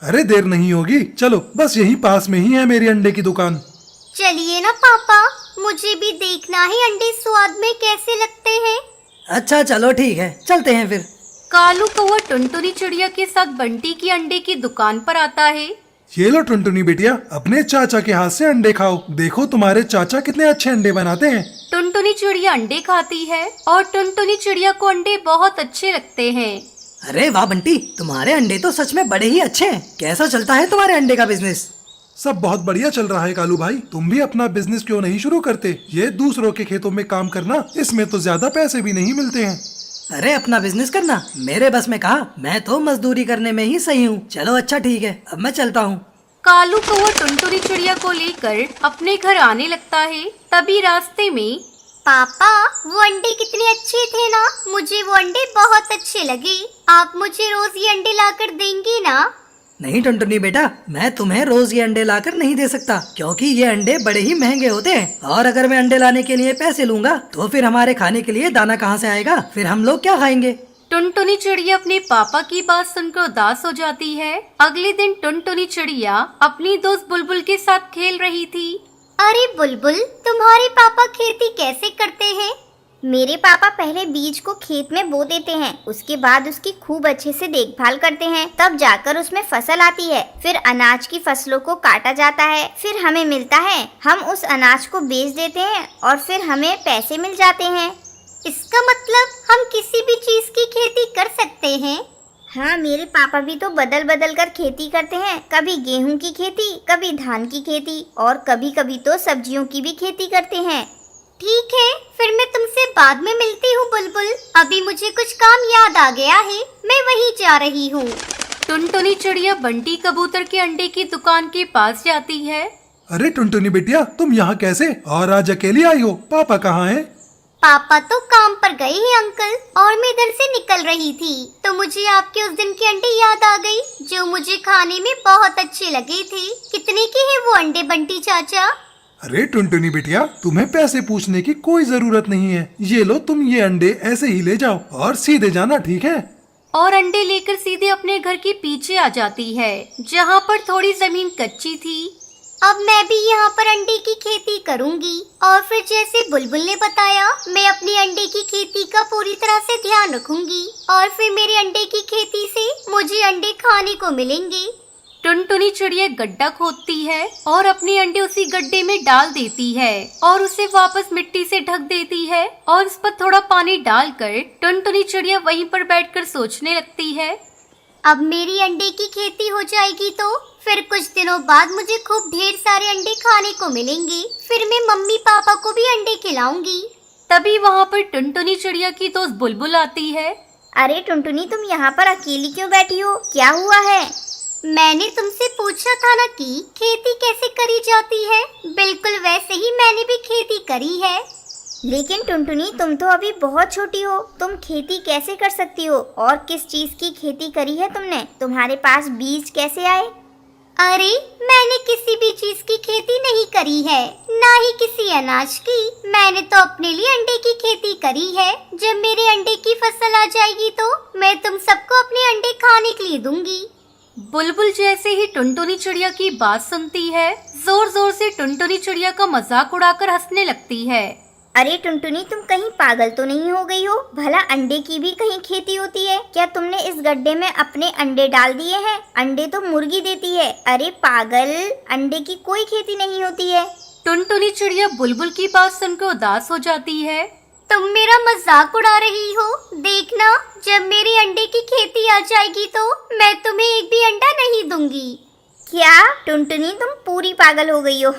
Speaker 5: अरे देर नहीं होगी, चलो, बस यहीं पास में ही है मेरी अंडे की दुकान।
Speaker 2: चलिए ना पापा, मुझे भी देखना है अंडे स्वाद में कैसे लगते हैं।
Speaker 6: अच्छा चलो ठीक है, चलते हैं फिर।
Speaker 1: कालू कौवा टुनटुनी चिड़िया के साथ बंटी की अंडे की दुकान पर आता है।
Speaker 5: ये लो टुनटुनी बेटिया, अपने चाचा के हाथ से अंडे खाओ। देखो तुम्हारे चाचा कितने अच्छे अंडे बनाते हैं।
Speaker 1: टुनटुनी चिड़िया अंडे खाती है और टुनटुनी चिड़िया को अंडे बहुत अच्छे लगते हैं।
Speaker 6: अरे वाह बंटी, तुम्हारे अंडे तो सच में बड़े ही अच्छे हैं। कैसा चलता है तुम्हारे अंडे का बिजनेस?
Speaker 5: सब बहुत बढ़िया चल रहा है कालू भाई। तुम भी अपना बिजनेस क्यों नहीं शुरू करते? ये दूसरों के खेतों में काम करना, इसमें तो ज्यादा पैसे भी नहीं मिलते हैं।
Speaker 6: अरे अपना बिजनेस करना मेरे बस में कहा, मैं तो मजदूरी करने में ही सही हूँ। चलो अच्छा ठीक है, अब मैं चलता हूँ।
Speaker 1: कालू कौवा टुनटुनी चिड़िया को लेकर अपने घर आने लगता है। तभी रास्ते में,
Speaker 2: पापा, वो अंडे कितने अच्छे थे ना, मुझे वो अंडे बहुत अच्छे लगे। आप मुझे रोज ये अंडे लाकर देंगे ना?
Speaker 6: नहीं टुनटुनी बेटा, मैं तुम्हें रोज ये अंडे लाकर नहीं दे सकता, क्योंकि ये अंडे बड़े ही महंगे होते हैं। और अगर मैं अंडे लाने के लिए पैसे लूंगा तो फिर हमारे खाने के लिए दाना कहाँ से आएगा? फिर हम लोग क्या खाएंगे?
Speaker 1: टुनटुनी चिड़िया अपने पापा की बात सुनकर उदास हो जाती है। अगले दिन टुनटुनी चिड़िया अपनी दोस्त बुलबुल के साथ खेल रही थी।
Speaker 2: अरे बुलबुल, तुम्हारे पापा खेती कैसे करते हैं? मेरे पापा पहले बीज को खेत में बो देते हैं, उसके बाद उसकी खूब अच्छे से देखभाल करते हैं, तब जाकर उसमें फसल आती है। फिर अनाज की फसलों को काटा जाता है, फिर हमें मिलता है। हम उस अनाज को बेच देते हैं और फिर हमें पैसे मिल जाते हैं। इसका मतलब हम किसी भी चीज की खेती कर सकते हैं। हाँ, मेरे पापा भी तो बदल बदल कर खेती करते हैं। कभी गेहूं की खेती, कभी धान की खेती और कभी कभी तो सब्जियों की भी खेती करते हैं। ठीक है, फिर मैं तुमसे बाद में मिलती हूँ बुलबुल। अभी मुझे कुछ काम याद आ गया है, मैं वहीं जा रही हूँ।
Speaker 1: टुनटुनी चिड़िया बंटी कबूतर के अंडे की दुकान के पास जाती है।
Speaker 5: अरे टुनटुनी बेटिया, तुम यहाँ कैसे और आज अकेली आई हो? पापा कहाँ हैं?
Speaker 2: पापा तो काम पर गए हैं अंकल, और मैं इधर से निकल रही थी तो मुझे आपके उस दिन के अंडे याद आ गई, जो मुझे खाने में बहुत अच्छे लगे थे। कितने के हैं वो अंडे बंटी चाचा?
Speaker 5: अरे टुनटुनी बिटिया, तुम्हें पैसे पूछने की कोई जरूरत नहीं है। ये लो, तुम ये अंडे ऐसे ही ले जाओ और सीधे जाना, ठीक है?
Speaker 1: और अंडे लेकर सीधे अपने घर के पीछे आ जाती है, जहाँ पर थोड़ी जमीन कच्ची थी।
Speaker 2: अब मैं भी यहाँ पर अंडे की खेती करूँगी, और फिर जैसे बुलबुल ने बताया, मैं अपनी अंडे की खेती का पूरी तरह से ध्यान रखूंगी, और फिर मेरे अंडे की खेती से मुझे अंडे खाने को मिलेंगे।
Speaker 1: टुनटुनी चिड़िया गड्ढा खोदती है और अपने अंडे उसी गड्ढे में डाल देती है और उसे वापस मिट्टी से ढक देती है और उस पर थोड़ा पानी डालकर टुनटुनी चिड़िया वहीं पर बैठकर सोचने लगती है।
Speaker 2: अब मेरी अंडे की खेती हो जाएगी तो फिर कुछ दिनों बाद मुझे खूब ढेर सारे अंडे खाने को मिलेंगे। फिर मैं मम्मी पापा को भी अंडे खिलाऊंगी।
Speaker 1: तभी वहाँ पर टुनटुनी चिड़िया की दोस्त बुलबुल आती है।
Speaker 2: अरे टुनटुनी, तुम यहाँ पर अकेली क्यों बैठी हो? क्या हुआ है? मैंने तुमसे पूछा था ना कि खेती कैसे करी जाती है। बिल्कुल वैसे ही मैंने भी खेती करी है। लेकिन टुनटुनी, तुम तो अभी बहुत छोटी हो, तुम खेती कैसे कर सकती हो? और किस चीज की खेती करी है तुमने? तुम्हारे पास बीज कैसे आए? अरे मैंने किसी भी चीज की खेती नहीं करी है, ना ही किसी अनाज की। मैंने तो अपने लिए अंडे की खेती करी है। जब मेरे अंडे की फसल आ जाएगी तो मैं तुम सबको अपने अंडे खाने के लिए दूंगी।
Speaker 1: बुलबुल जैसे ही टुनटुनी चिड़िया की बात सुनती है, जोर जोर से टुनटुनी चिड़िया का मजाक उड़ाकर हंसने लगती है।
Speaker 2: अरे टुनटुनी, तुम कहीं पागल तो नहीं हो गई हो? भला अंडे की भी कहीं खेती होती है क्या? तुमने इस गड्ढे में अपने अंडे डाल दिए हैं? अंडे तो मुर्गी देती है। अरे पागल, अंडे की कोई खेती नहीं होती है।
Speaker 1: टुनटुनी चिड़िया बुलबुल की बात सुनकर उदास हो जाती है।
Speaker 2: तुम मेरा मजाक उड़ा रही हो? देखना, जब मेरी अंडे की खेती आ जाएगी तो मैं तुम्हें एक भी अंडा नहीं दूंगी। क्या टुनटुनी, तुम पूरी पागल हो गई हो?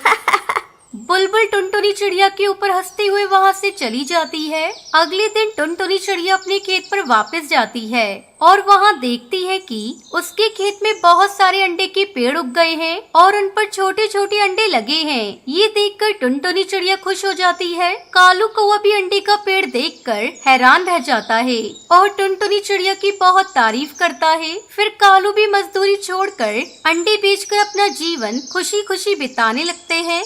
Speaker 1: बुलबुल टुनटुनी चिड़िया के ऊपर हंसते हुए वहाँ से चली जाती है। अगले दिन टुनटुनी चिड़िया अपने खेत पर वापस जाती है और वहाँ देखती है कि उसके खेत में बहुत सारे अंडे के पेड़ उग गए हैं और उन पर छोटे छोटे अंडे लगे हैं। ये देखकर टुनटुनी चिड़िया खुश हो जाती है। कालू कौवा भी अंडे का पेड़ देखकर हैरान रह जाता है और टुनटुनी चिड़िया की बहुत तारीफ करता है। फिर कालू भी मजदूरी छोड़कर अंडे बेचकर अपना जीवन खुशी खुशी बिताने लगते हैं।